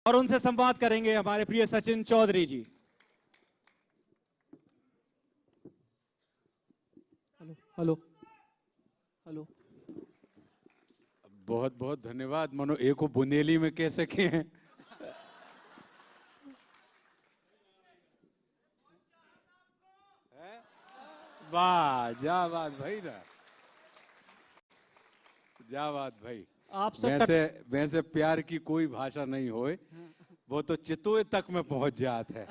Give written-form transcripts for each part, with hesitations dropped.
और उनसे संवाद करेंगे हमारे प्रिय Sachin Chaudhary ji. Hello hello hello. बहुत बहुत धन्यवाद मनो। एको बुंदेली में कह सके हैं। वाह जा बात भाई ना, जा बात भाई। आपसे वैसे प्यार की कोई भाषा नहीं होए, वो तो चितोए तक में पहुंच जात है।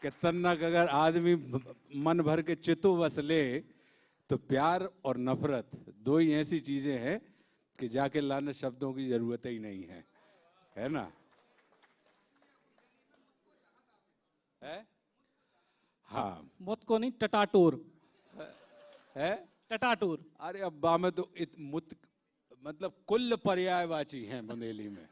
कि तन्नक अगर आदमी मन भर के चितो बस ले तो प्यार और नफरत दो ही ऐसी चीजें हैं कि जाके लाने शब्दों की जरूरत ही नहीं है ना। है हाँ, मुत को नहीं टटाटूर है टटाटूर। अरे अब्बा में तो मतलब कुल पर्यायवाची हैं बुंदेली में।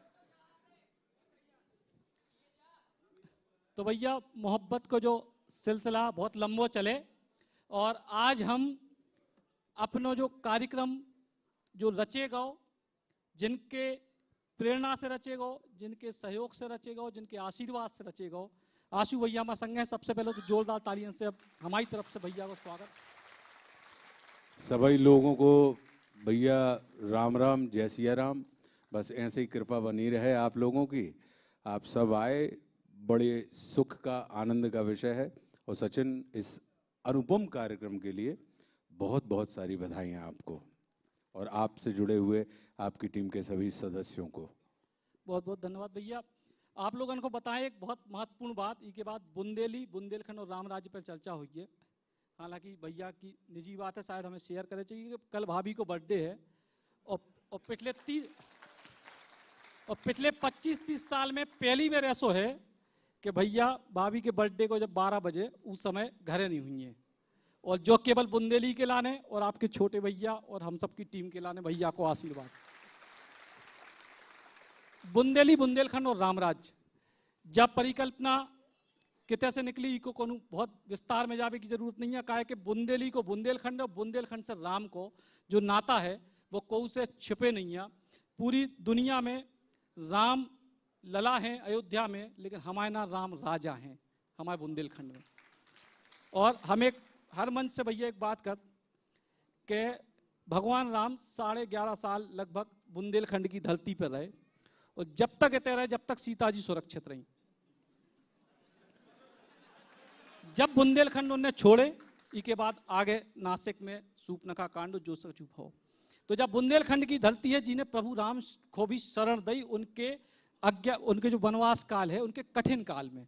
तो भैया मोहब्बत को जो सिलसिला बहुत लंबो चले, और आज हम अपनो जो कार्यक्रम जो रचे गो, जिनके प्रेरणा से रचे गो, जिनके सहयोग से रचे गो, जिनके आशीर्वाद से रचे गो, आशु भैया में संग है। सबसे पहले तो जोरदार तालियों से अब हमारी तरफ से भैया को स्वागत। सभी लोगों को भैया राम राम, जय सिया राम। बस ऐसे ही कृपा बनी रहे आप लोगों की। आप सब आए, बड़े सुख का आनंद का विषय है। और सचिन, इस अनुपम कार्यक्रम के लिए बहुत बहुत सारी बधाइयाँ आपको और आपसे जुड़े हुए आपकी टीम के सभी सदस्यों को। बहुत बहुत धन्यवाद भैया। आप लोगों को बताएं एक बहुत महत्वपूर्ण बात, इसके बाद बुंदेली, बुंदेलखंड और राम राज्य पर चर्चा हुई है। हालांकि भैया की निजी बात है, शायद हमें शेयर करनी चाहिए कि कल भाभी को बर्थडे है, और पिछले 25-30 साल में पहली बार ऐसा है कि भैया भाभी के बर्थडे को जब 12 बजे उस समय घरे नहीं हुई है, और जो केवल बुंदेली के लाने और आपके छोटे भैया और हम सब की टीम के लाने भैया को आशीर्वाद। बुंदेली, बुंदेलखंड और रामराज्य जब परिकल्पना कितने से निकली, इको को बहुत विस्तार में जाने की जरूरत नहीं है। कहा है कि बुंदेली को बुंदेलखंड और बुंदेलखंड से राम को जो नाता है वो कोई से छिपे नहीं है। पूरी दुनिया में राम लला हैं अयोध्या में, लेकिन हमारे ना राम राजा हैं हमारे बुंदेलखंड में। और हम एक हर मंच से भैया एक बात कर के भगवान राम 11.5 साल लगभग बुंदेलखंड की धरती पर रहे, और जब तक इतने रहे जब तक सीता जी सुरक्षित रही। जब बुंदेलखंड उन्हें छोड़े, इसके बाद आगे नासिक में सूपनखा कांड जो सचुप हो। तो जब बुंदेलखंड की धरती है, जिन्हें प्रभु राम को भी शरण दई उनके जो वनवास काल है, उनके कठिन काल में,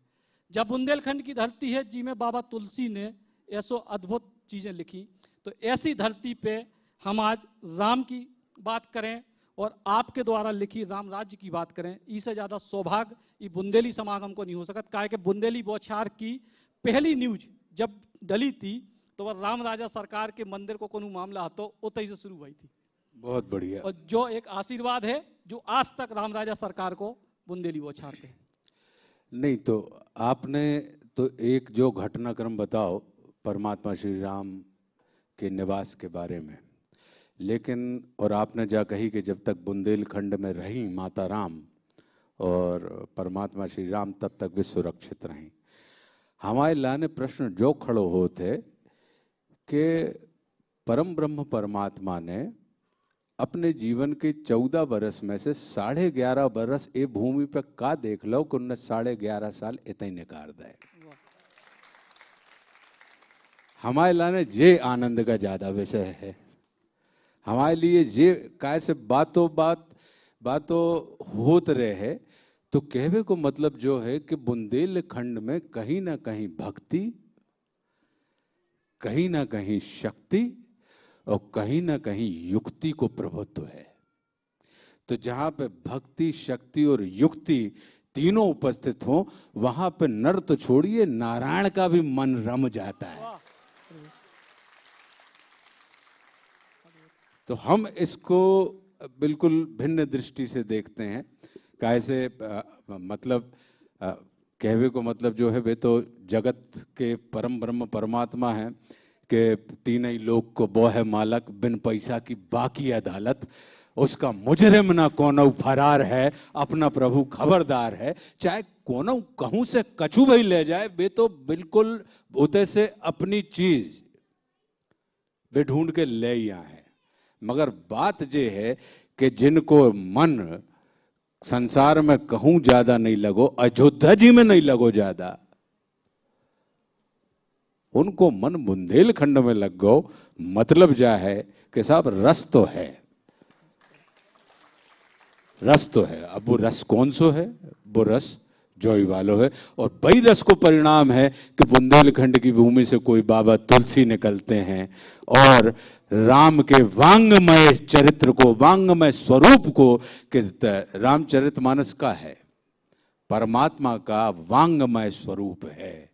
जब बुंदेलखंड की धरती है जिसमें बाबा तुलसी ने ऐसो अद्भुत चीजें लिखी, तो ऐसी धरती पे हम आज राम की बात करें और आपके द्वारा लिखी राम राज्य की बात करें, इससे ज्यादा सौभाग्य ये बुंदेली समागम को नहीं हो सकता। काहे कि बुंदेली बौछार की पहली न्यूज जब डली थी तो वह राम राजा सरकार के मंदिर को कोनो मामला हो तो उतई से शुरू हुई थी। बहुत बढ़िया। और जो एक आशीर्वाद है जो आज तक राम राजा सरकार को बुंदेली बौछार के। नहीं तो आपने तो एक जो घटनाक्रम बताओ परमात्मा श्री राम के निवास के बारे में, लेकिन और आपने जा कही कि जब तक बुंदेलखंड में रही माता राम और परमात्मा श्री राम तब तक भी सुरक्षित रहीं। हमारे लाने प्रश्न जो खड़ो होते कि परम ब्रह्म परमात्मा ने अपने जीवन के 14 बरस में से 11.5 बरस ए भूमि पे का देख लो कि उन्हें 11.5 साल इतने निकाल दे। हमारे लाने जे आनंद का ज्यादा विषय है। हमारे लिए जे कैसे बातों होत रहे है, तो कहवे को मतलब जो है कि बुंदेलखंड में कहीं ना कहीं भक्ति, कहीं ना कहीं शक्ति और कहीं ना कहीं युक्ति को प्रभुत्व है। तो जहां पे भक्ति, शक्ति और युक्ति तीनों उपस्थित हो, वहां पे नर तो छोड़िए नारायण का भी मन रम जाता है। तो हम इसको बिल्कुल भिन्न दृष्टि से देखते हैं। कैसे मतलब कहवे को मतलब जो है वे तो जगत के परम ब्रह्म परमात्मा हैं कि तीन ही लोग को बो है मालक, बिन पैसा की बाकी अदालत। उसका मुजरिम ना कोनो फरार है, अपना प्रभु खबरदार है। चाहे कोनो कहूं से कछु भाई ले जाए, वे तो बिल्कुल उते से अपनी चीज वे ढूंढ के ले ही आए। मगर बात ये है कि जिनको मन संसार में कहूं ज्यादा नहीं लगो, अयोध्या जी में नहीं लगो ज्यादा, उनको मन बुंदेलखंड में लग गो। मतलब क्या है कि साहब रस तो है, रस तो है। अब वो रस कौन सो है? वो रस जोई वालो है। और वही रस को परिणाम है कि बुंदेलखंड की भूमि से कोई बाबा तुलसी निकलते हैं और राम के वांगमय चरित्र को, वांगमय स्वरूप को, कि रामचरितमानस का है, परमात्मा का वांगमय स्वरूप है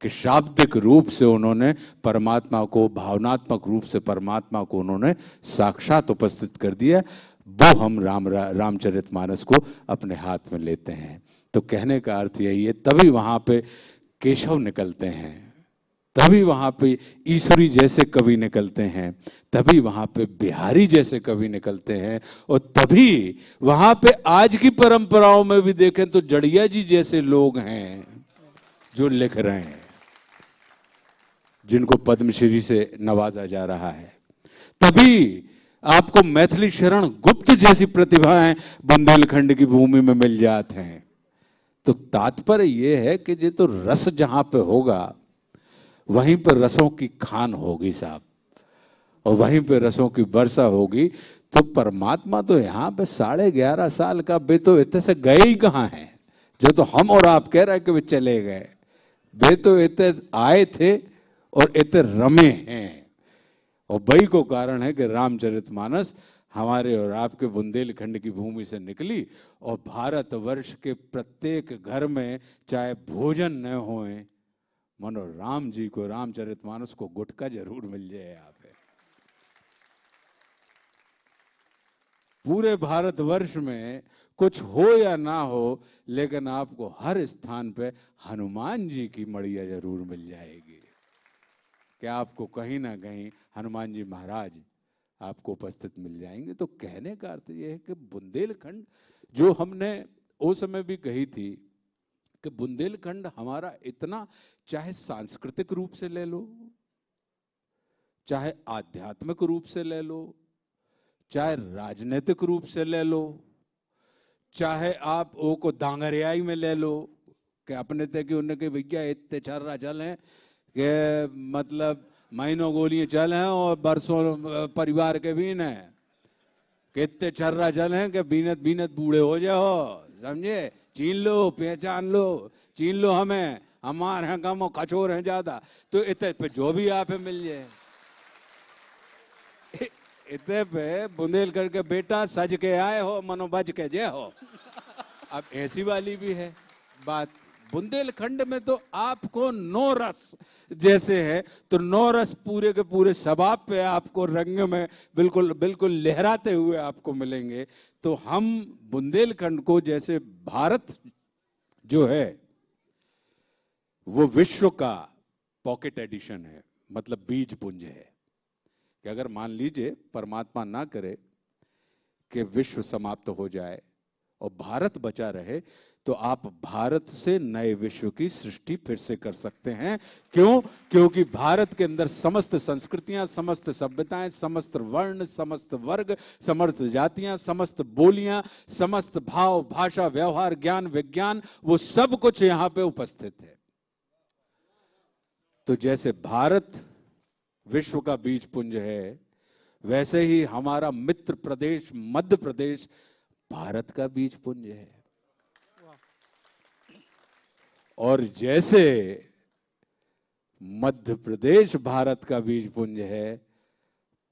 कि शाब्दिक रूप से उन्होंने परमात्मा को, भावनात्मक रूप से परमात्मा को उन्होंने साक्षात उपस्थित कर दिया। वो हम रामचरितमानस को अपने हाथ में लेते हैं। तो कहने का अर्थ यही है, तभी वहां पे केशव निकलते हैं, तभी वहां पे ईश्वरी जैसे कवि निकलते हैं, तभी वहां पे बिहारी जैसे कवि निकलते हैं, और तभी वहां पे आज की परंपराओं में भी देखें तो जड़िया जी जैसे लोग हैं जो लिख रहे हैं, जिनको पद्मश्री से नवाजा जा रहा है। तभी आपको मैथिली शरण गुप्त जैसी प्रतिभाएं बुंदेलखंड की भूमि में मिल जाते हैं। तो तात्पर्य यह है कि ये तो रस जहां पे होगा वहीं पर रसों की खान होगी साहब, और वहीं पे रसों की वर्षा होगी। तो परमात्मा तो यहाँ पे 11.5 साल का वे तो इतने से गए ही कहाँ हैं, जो तो हम और आप कह रहे हैं कि वे चले गए। वे तो इतने आए थे और इतने रमे हैं, और वही को कारण है कि रामचरितमानस हमारे और आपके बुंदेलखंड की भूमि से निकली, और भारतवर्ष के प्रत्येक घर में चाहे भोजन न होए, मनो राम जी को, रामचरितमानस को गुटका जरूर मिल जाए यहाँ पे। पूरे भारतवर्ष में कुछ हो या ना हो, लेकिन आपको हर स्थान पे हनुमान जी की मड़िया जरूर मिल जाएगी, कि आपको कहीं ना कहीं हनुमान जी महाराज आपको उपस्थित मिल जाएंगे। तो कहने का अर्थ यह है कि बुंदेलखंड, जो हमने उस समय भी कही थी कि बुंदेलखंड हमारा इतना, चाहे सांस्कृतिक रूप से ले लो, चाहे आध्यात्मिक रूप से ले लो, चाहे राजनीतिक रूप से ले लो, चाहे आप वो को दांगरियाई में ले लो, कि अपने तक कि उनके भैया इतने छर्रा चल हैं कि मतलब महीनों गोलियां चल हैं और बरसों परिवार के बीन हैं, कितने छर्रा चल हैं कि बीनत बीनत बूढ़े हो जाओ, समझे? चीन लो, पहचान लो, चीन लो हमें, हमारे हैं कम और खचोर हैं ज्यादा। तो इतने पे जो भी आप मिल जाए, इतने पे बुंदेलखंड के बेटा सज के आए हो, मनो बज के जे हो। अब ऐसी वाली भी है बात। बुंदेलखंड में तो आपको 9 रस जैसे है, तो 9 रस पूरे के पूरे शबाब पे आपको रंग में बिल्कुल बिल्कुल लहराते हुए आपको मिलेंगे। तो हम बुंदेलखंड को, जैसे भारत जो है वो विश्व का पॉकेट एडिशन है, मतलब बीज पुंज है, कि अगर मान लीजिए परमात्मा ना करे कि विश्व समाप्त हो जाए और भारत बचा रहे, तो आप भारत से नए विश्व की सृष्टि फिर से कर सकते हैं। क्यों? क्योंकि भारत के अंदर समस्त संस्कृतियां, समस्त सभ्यताएं, समस्त वर्ण, समस्त वर्ग, समस्त जातियां, समस्त बोलियां, समस्त भाव, भाषा, व्यवहार, ज्ञान, विज्ञान, वो सब कुछ यहां पे उपस्थित है। तो जैसे भारत विश्व का बीज पुंज है, वैसे ही हमारा मित्र प्रदेश मध्य प्रदेश भारत का बीज पुंज है। और जैसे मध्य प्रदेश भारत का बीज पुंज है,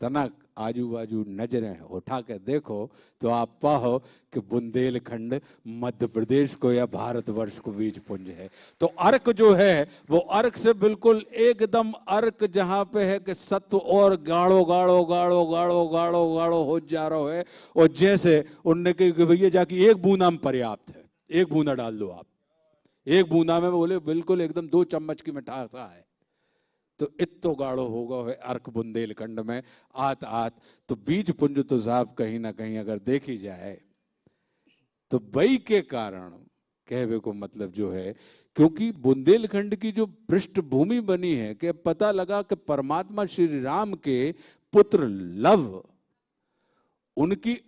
तनक आजू बाजू नजरें उठा के देखो तो आप पाओ कि बुंदेलखंड मध्य प्रदेश को या भारतवर्ष को बीज पुंज है। तो अर्क जो है वो अर्क से बिल्कुल एकदम अर्क जहां पे है कि सत्व और गाढ़ो गाढ़ो गाढ़ो गाढ़ो गाढ़ो गाढ़ो हो जा रहा है। और जैसे उनने कही कि भैया जाके एक बूंदा में पर्याप्त है, एक बूंदा डाल दो आप, एक बूंदा में बोले बिल्कुल एकदम 2 चम्मच की मिठास है। तो इत्तो गाढ़ो होगा है अर्क बुंदेलखंड में आत आत। तो बीज पुंज तो साहब कहीं ना कहीं अगर देखी जाए तो वही के कारण कहवे को मतलब जो है, क्योंकि बुंदेलखंड की जो पृष्ठभूमि बनी है कि पता लगा कि परमात्मा श्री राम के पुत्र लव, उनकी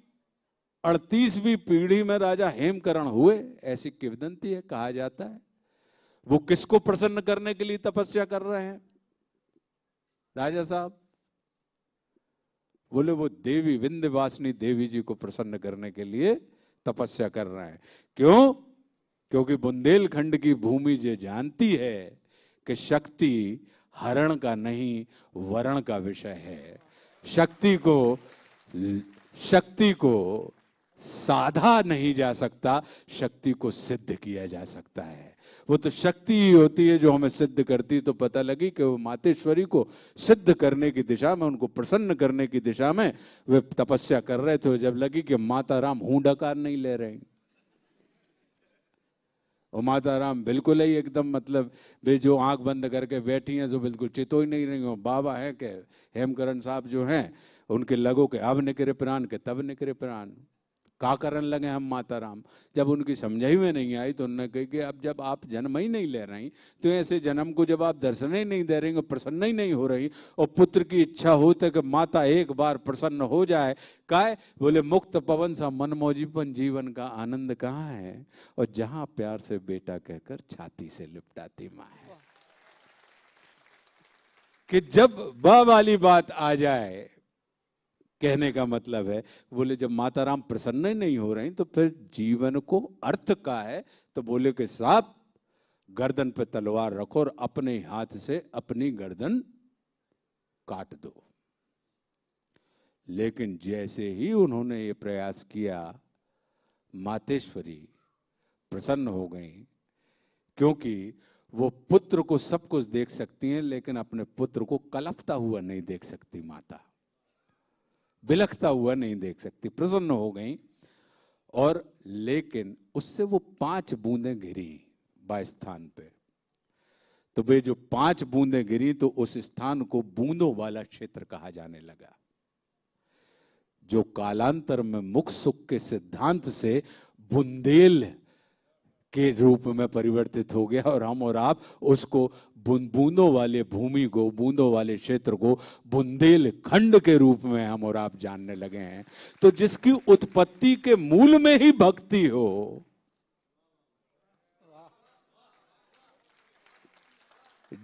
38वीं पीढ़ी में राजा हेमकरण हुए, ऐसी किंवदंती है, कहा जाता है। वो किसको प्रसन्न करने के लिए तपस्या कर रहे हैं राजा साहब? बोले वो देवी विंध्यवासिनी देवी जी को प्रसन्न करने के लिए तपस्या कर रहे हैं। क्यों? क्योंकि बुंदेलखंड की भूमि जो जानती है कि शक्ति हरण का नहीं वरण का विषय है। शक्ति को साधा नहीं जा सकता, शक्ति को सिद्ध किया जा सकता है। वो तो शक्ति ही होती है जो हमें सिद्ध करती। तो पता लगी कि वो मातेश्वरी को सिद्ध करने की दिशा में, उनको प्रसन्न करने की दिशा में वे तपस्या कर रहे थे। जब लगी कि माता राम हुंडकार नहीं ले रहे, और माता राम बिल्कुल ही एकदम मतलब वे जो आंख बंद करके बैठी हैं, जो बिल्कुल चितो ही नहीं रही हो। बाबा हैं कि हेमकरण साहब जो हैं, उनके लगो के अब निकरे प्राण के तब निकरे प्राण। का करने लगे हम माता राम? जब उनकी समझाई में नहीं आई तो उन्होंने कही कि अब जब आप जन्म ही नहीं ले रही, तो ऐसे जन्म को जब आप दर्शन ही नहीं दे रही, प्रसन्न ही नहीं हो रही, और पुत्र की इच्छा होती है कि माता एक बार प्रसन्न हो जाए, काय बोले मुक्त पवन सा मनमौजीपन जीवन का आनंद कहाँ है? और जहां प्यार से बेटा कहकर छाती से लिपटाती माँ है। कि जब वह वाली बात आ जाए, कहने का मतलब है, बोले जब माता राम प्रसन्न ही नहीं हो रही तो फिर जीवन को अर्थ का है। तो बोले कि साहब गर्दन पे तलवार रखो और अपने हाथ से अपनी गर्दन काट दो। लेकिन जैसे ही उन्होंने ये प्रयास किया, मातेश्वरी प्रसन्न हो गई, क्योंकि वो पुत्र को सब कुछ देख सकती हैं, लेकिन अपने पुत्र को कलपता हुआ नहीं देख सकती। माता बिलखता हुआ नहीं देख सकती, प्रसन्न हो गई। और लेकिन उससे वो 5 बूंदें गिरी बास्थान पे। तो वे जो 5 बूंदें गिरी, तो उस स्थान को बूंदों वाला क्षेत्र कहा जाने लगा, जो कालांतर में मुख सुख के सिद्धांत से बुंदेल के रूप में परिवर्तित हो गया। और हम और आप उसको बूंदों वाले भूमि को, बूंदों वाले क्षेत्र को बुंदेलखंड के रूप में हम और आप जानने लगे हैं। तो जिसकी उत्पत्ति के मूल में ही भक्ति हो,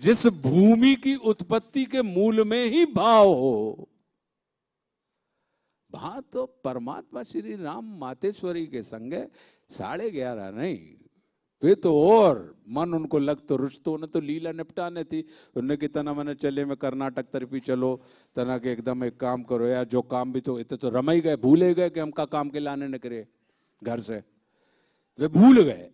जिस भूमि की उत्पत्ति के मूल में ही भाव हो, वहां तो परमात्मा श्री राम मातेश्वरी के संग 11:30 नहीं, वे तो और मन उनको लग तो रुचतो न तो लीला निपटाने थी। उन्होंने कि तना मैंने चले में कर्नाटक तरफी चलो, तना के एकदम एक काम करो यार, जो काम भी तो इतने तो रमाई गए, भूले गए कि हम का काम के लाने निकले घर से, वे भूल गए।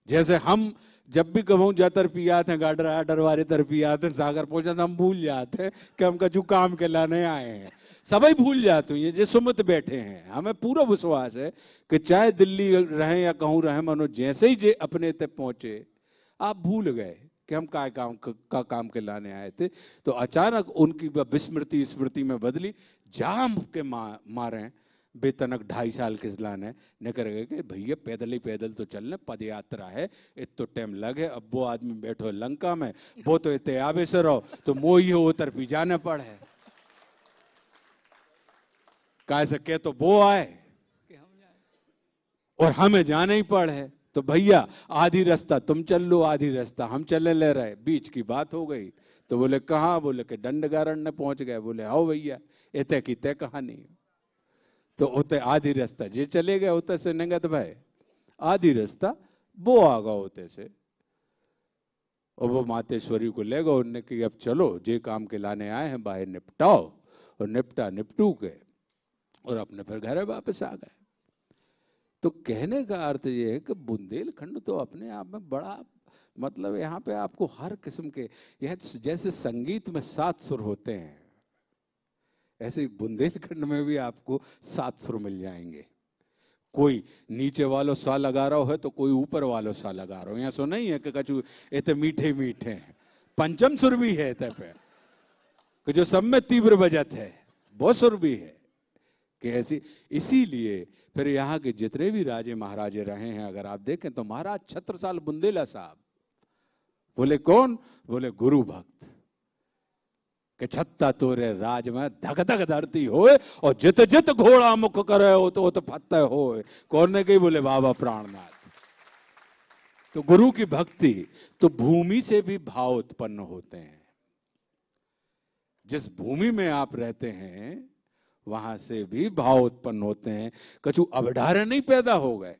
जैसे हम जब भी कहूँ जा तरफी आते हैं, गाडर आडर वाले तरफी आते हैं, सागर पहुंचा तो हम भूल जाते हैं कि हम कछु काम के लाने आए हैं। सभी भूल जाते हैं, जो सुमित बैठे हैं। हमें पूरा विश्वास है कि चाहे दिल्ली रहें या कहूँ रहें, मनो जैसे ही जे अपने तक पहुंचे, आप भूल गए कि हम का काम के लाने आए थे। तो अचानक उनकी विस्मृति स्मृति में बदली, जाम के मारे बेतनक 2.5 साल के लाने निकल गए कि भैया पैदल ही पैदल तो चलने, पद यात्रा है, इतो टाइम लगे। अब वो आदमी बैठो लंका में, वो तो इतने आवे से रहो, तो मोही हो उतर पी जाने पड़े। कैसे के तो वो आए और हमें जाने ही पड़े। तो भैया आधी रास्ता तुम चल लो, आधी रास्ता हम चले ले रहे, बीच की बात हो गई। तो बोले कहाँ? बोले कि दंडगारण ने पहुंच गए। बोले आओ भैया, इतने की तय कहानी। तो उते आधी रास्ता जे चले गए, उते से नंगत भाई आधी रास्ता वो आ गया उते से, और वो मातेश्वरी को ले गए। उन्होंने कि अब चलो, जे काम के लाने आए हैं बाहर निपटाओ, और निपटू के और अपने फिर घर वापस आ गए। तो कहने का अर्थ ये है कि बुंदेलखंड तो अपने आप में बड़ा, मतलब यहाँ पे आपको हर किस्म के, यह जैसे संगीत में 7 सुर होते हैं, ऐसे बुंदेलखंड में भी आपको 7 सुर मिल जाएंगे। कोई नीचे वालों सा लगा रहा है तो कोई ऊपर वालों सा लगा रहा हो। यहाँ सो नहीं है कि कछु इतने मीठे मीठे हैं, पंचम सुर भी है इतने पे कि जो सब में तीव्र बजत है, वो सुर भी है कि ऐसी। इसीलिए फिर यहाँ के जितने भी राजे महाराजे रहे हैं, अगर आप देखें तो महाराज छत्रसाल बुंदेला साहब बोले कौन, बोले गुरु भक्त के छत्ता तोरे राज में धक धक धरती होए और जित जित घोड़ा मुख करे हो तो फत्ते होए। कौन ने कही, बोले बाबा प्राणनाथ। तो गुरु की भक्ति, तो भूमि से भी भाव उत्पन्न होते हैं। जिस भूमि में आप रहते हैं वहां से भी भाव उत्पन्न होते हैं। कछु अवधारण नहीं पैदा हो गए।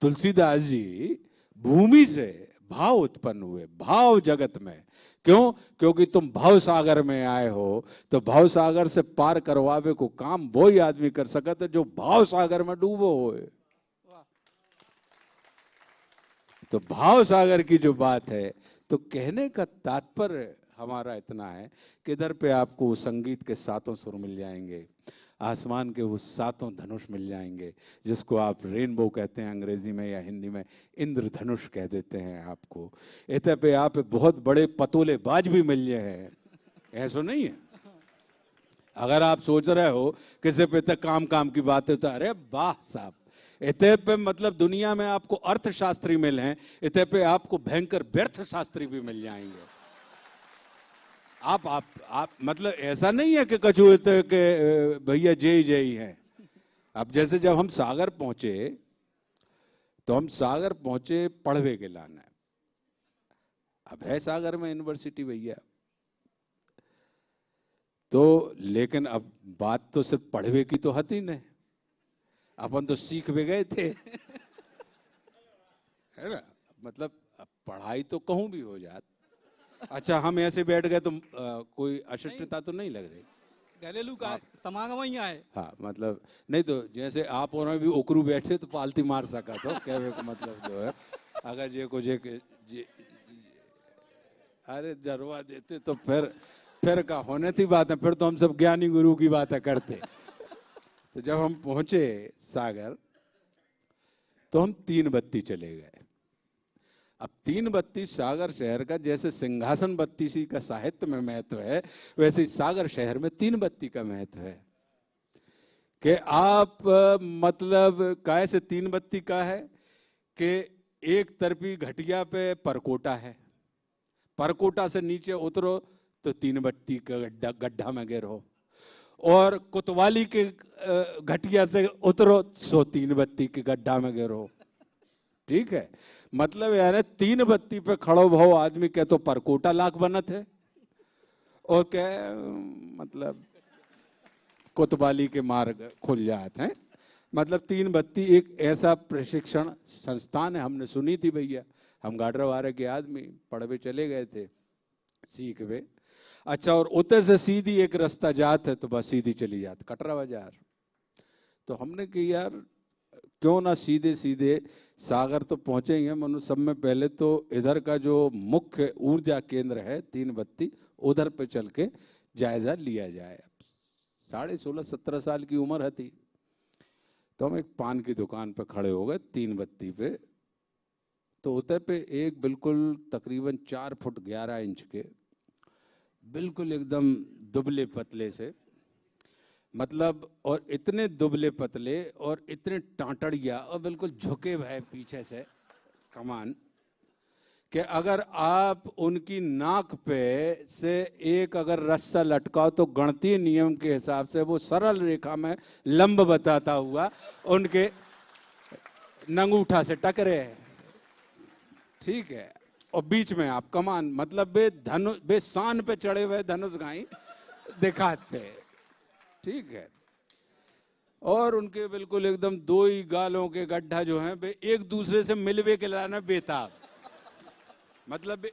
तुलसीदास जी भूमि से भाव उत्पन्न हुए, भाव जगत में। क्यों? क्योंकि तुम भाव सागर में आए हो, तो भाव सागर से पार करवावे को काम वो ही आदमी कर सकता है जो भाव सागर में डूबो होए। तो भाव सागर की जो बात है, तो कहने का तात्पर्य हमारा इतना है कि इधर पे आपको संगीत के सातों सुर मिल जाएंगे, आसमान के वो सातों धनुष मिल जाएंगे, जिसको आप रेनबो कहते हैं अंग्रेजी में, या हिंदी में इंद्रधनुष कह देते हैं आपको। इतने पे आप बहुत बड़े पतोले बाज भी मिल जाए हैं, ऐसा नहीं है। अगर आप सोच रहे हो किसी पे तक काम काम की बात है तो अरे वाह साहब, इतने पे मतलब दुनिया में आपको अर्थशास्त्री मिल हैं, इतने पे आपको भयंकर व्यर्थ शास्त्री भी मिल जाएंगे। आप मतलब ऐसा नहीं है कि कछु के भैया जय जय हैं। अब जैसे जब हम सागर पहुंचे, तो हम सागर पहुंचे पढ़वे के लाना है। अब है सागर में यूनिवर्सिटी भैया, तो लेकिन अब बात तो सिर्फ पढ़वे की तो हती नहीं, अपन तो सीख भी गए थे है ना। मतलब पढ़ाई तो कहूं भी हो जात। अच्छा, हम ऐसे बैठ गए तो कोई अशिष्टता तो नहीं लग रही। घरेलू का समागम ही आए। हाँ, मतलब नहीं तो जैसे आप और भी ओकरू बैठे तो पालती मार सका तो कहने का मतलब जो है, अगर जे को जे अरे जरवा देते तो फिर का होने थी बात है, फिर तो हम सब ज्ञानी गुरु की बातें करते। तो जब हम पहुंचे सागर, तो हम 3 बत्ती चले गए। अब 3 बत्ती सागर शहर का जैसे सिंहासन बत्ती सी का साहित्य में महत्व है, वैसे ही सागर शहर में 3 बत्ती का महत्व है। कि आप मतलब काय से 3 बत्ती का है कि एक तरफी घटिया पे परकोटा है, परकोटा से नीचे उतरो तो 3 बत्ती का गड्ढा में गिरो, और कोतवाली के घटिया से उतरो सो 3 बत्ती के गड्ढा में गिरो। ठीक है, मतलब यार 3 बत्ती पे खड़ो भाव आदमी के तो परकोटा लाख बनत है, और क्या मतलब कोतवाली के मार्ग खुल जाते हैं। मतलब 3 बत्ती एक ऐसा प्रशिक्षण संस्थान है, हमने सुनी थी भैया, हम गाडरवारे के आदमी पढ़वे चले गए थे सीख वे। अच्छा, और उतर से सीधी एक रास्ता जात है, तो बस सीधी चली जाती कटरा बाजार। तो हमने कि यार क्यों ना सीधे सीधे सागर तो पहुंचे ही हैं, मनुष्य सब में पहले तो इधर का जो मुख्य ऊर्जा केंद्र है 3 बत्ती, उधर पे चल के जायजा लिया जाए। 16.5-17 साल की उम्र थी, तो हम एक पान की दुकान पे खड़े हो गए 3 बत्ती पे। तो उतर पे एक बिल्कुल तकरीबन 4 फुट 11 इंच के, बिल्कुल एकदम दुबले पतले से, मतलब और इतने दुबले पतले और इतने टांटड़िया और बिल्कुल झुके भय पीछे से कमान, कि अगर आप उनकी नाक पे से एक अगर रस्सा लटकाओ तो गणितीय नियम के हिसाब से वो सरल रेखा में लंब बताता हुआ उनके नंगूठा से टकरे है। ठीक है, और बीच में आप कमान, मतलब बे शान पे चढ़े हुए धनुष गाई दिखाते। ठीक है, और उनके बिल्कुल एकदम 2 ही गालों के गड्ढा जो हैं वे एक दूसरे से मिलवे के लाना बेताब, मतलब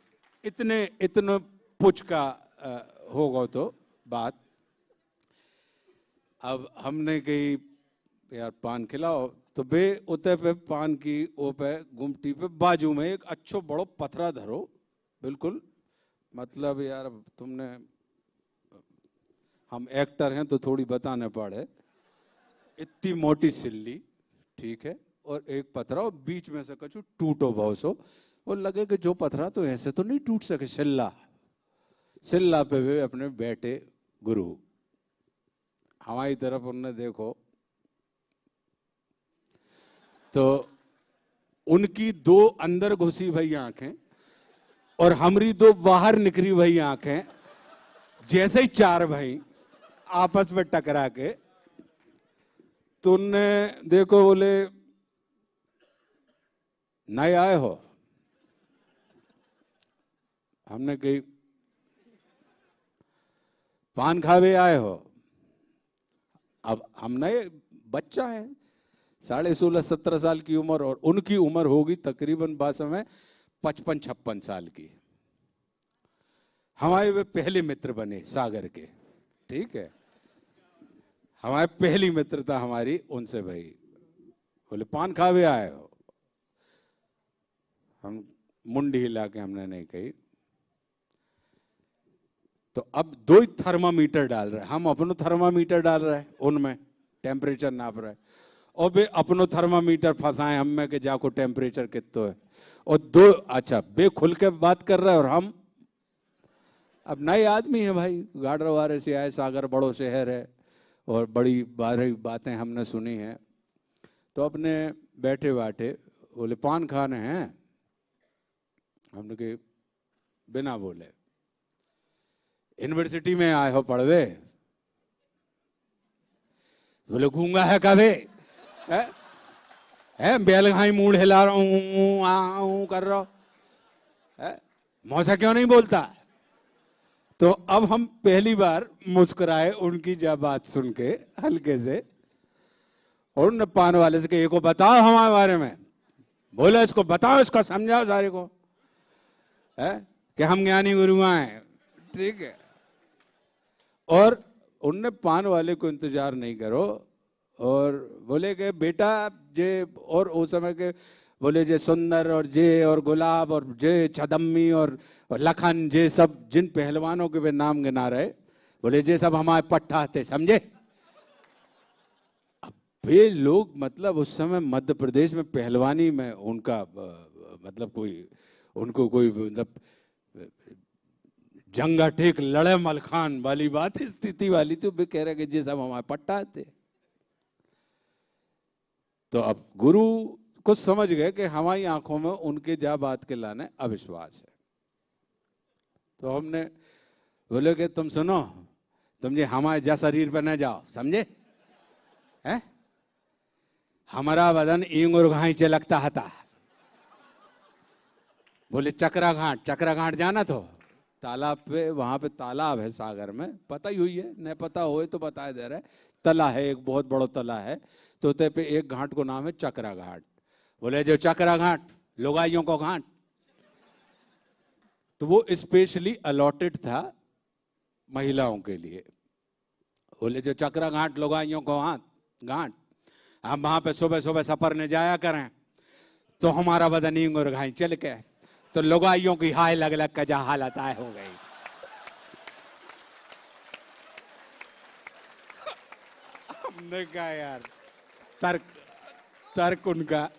इतने पुछ का होगा तो बात। अब हमने कही यार पान खिलाओ, तो बे उते पे पान की ओ पे गुमटी पे बाजू में एक अच्छो बड़ो पथरा धरो, बिल्कुल मतलब यार तुमने, हम एक्टर हैं तो थोड़ी बताने पड़े, इतनी मोटी सिल्ली, ठीक है, और एक पथरा और बीच में से कछु टूटो भाव सो, वो लगे कि जो पत्थरा तो ऐसे तो नहीं टूट सके। सिल्ला पे वे अपने बेटे गुरु, हमारी तरफ उनने देखो तो उनकी दो अंदर घुसी भई आंखें और हमारी दो बाहर निकली भई आंखें, जैसे ही चार भाई आपस में टकरा के, तो उनने देखो बोले नए आए हो? हमने कही पान खावे आए हो? अब हम नए बच्चा है, 16.5-17 साल की उम्र, और उनकी उम्र होगी तकरीबन बात में 55-56 साल की। हमारे वे पहले मित्र बने सागर के, ठीक है, हमारे पहली मित्रता हमारी उनसे भाई। बोले पान खावे आए हो? हम मुंडी हिला के हमने नहीं कही। तो अब दो ही थर्मामीटर डाल रहे, हम अपनो थर्मामीटर डाल रहे हैं, उनमें टेम्परेचर नाप रहे, और बे अपनो थर्मामीटर फंसाए हम में कि जाको टेम्परेचर कितना है, और दो अच्छा बे खुल के बात कर रहे हैं। और हम अब नए आदमी है भाई, गाड़र वारे से आए, सागर बड़ो शहर है और बड़ी बारी बातें हमने सुनी हैं। तो अपने बैठे बाटे बोले पान खाने हैं? हमने कहा बिना बोले। यूनिवर्सिटी में आए हो पढ़वे? बोले गूंगा है कभी है बैलगाई मूड हिला रहा हूं कर रहा हूं, मौसा क्यों नहीं बोलता? तो अब हम पहली बार मुस्कुराए उनकी जब बात सुन के हल्के से, और उन पान वाले से कि को बताओ हमारे बारे में। बोले इसको बताओ, इसको समझाओ सारे को है कि हम ज्ञानी गुरु हैं, ठीक है। और उनने पान वाले को इंतजार नहीं करो और बोले कि बेटा जे, और उस समय के बोले जे सुंदर और जे और गुलाब और जे छदम्मी और लखन, जे सब जिन पहलवानों के वे नाम गिना रहे, बोले जे सब हमारे पट्टा थे, समझे। अब वे लोग मतलब उस समय मध्य प्रदेश में पहलवानी में उनका मतलब कोई उनको कोई मतलब जंगा टेक लड़े मलखान वाली बात स्थिति वाली थी। वे कह रहे कि जे सब हमारे पट्टा थे। तो अब गुरु कुछ समझ गए कि हमारी आंखों में उनके जा बात के लाने अविश्वास है। तो हमने बोले कि तुम सुनो, तुम जे हमारे जा शरीर पर न जाओ, समझे है? हमारा बदन ईंग और घाई चे लगता था। बोले चक्रा घाट जाना तो तालाब पे, वहां पे तालाब है सागर में, पता ही हुई है, न पता हो तो बता दे रहे, तला है, एक बहुत बड़ा तला है, तो ते पे एक घाट को नाम है चक्रा घाट। बोले जो चक्रा घाट लुगाइयों को घाट, तो वो स्पेशली अलॉटेड था महिलाओं के लिए। बोले जो चक्रा घाट लुगाइयों को घाट, हम वहां पे सुबह सुबह सफर ने जाया करें तो हमारा बदन ईंग और घाई चल के, तो लुगाइयों की हाय लग लग का जहां हालत आए हो गई। हमने कहा यार तर्क उनका।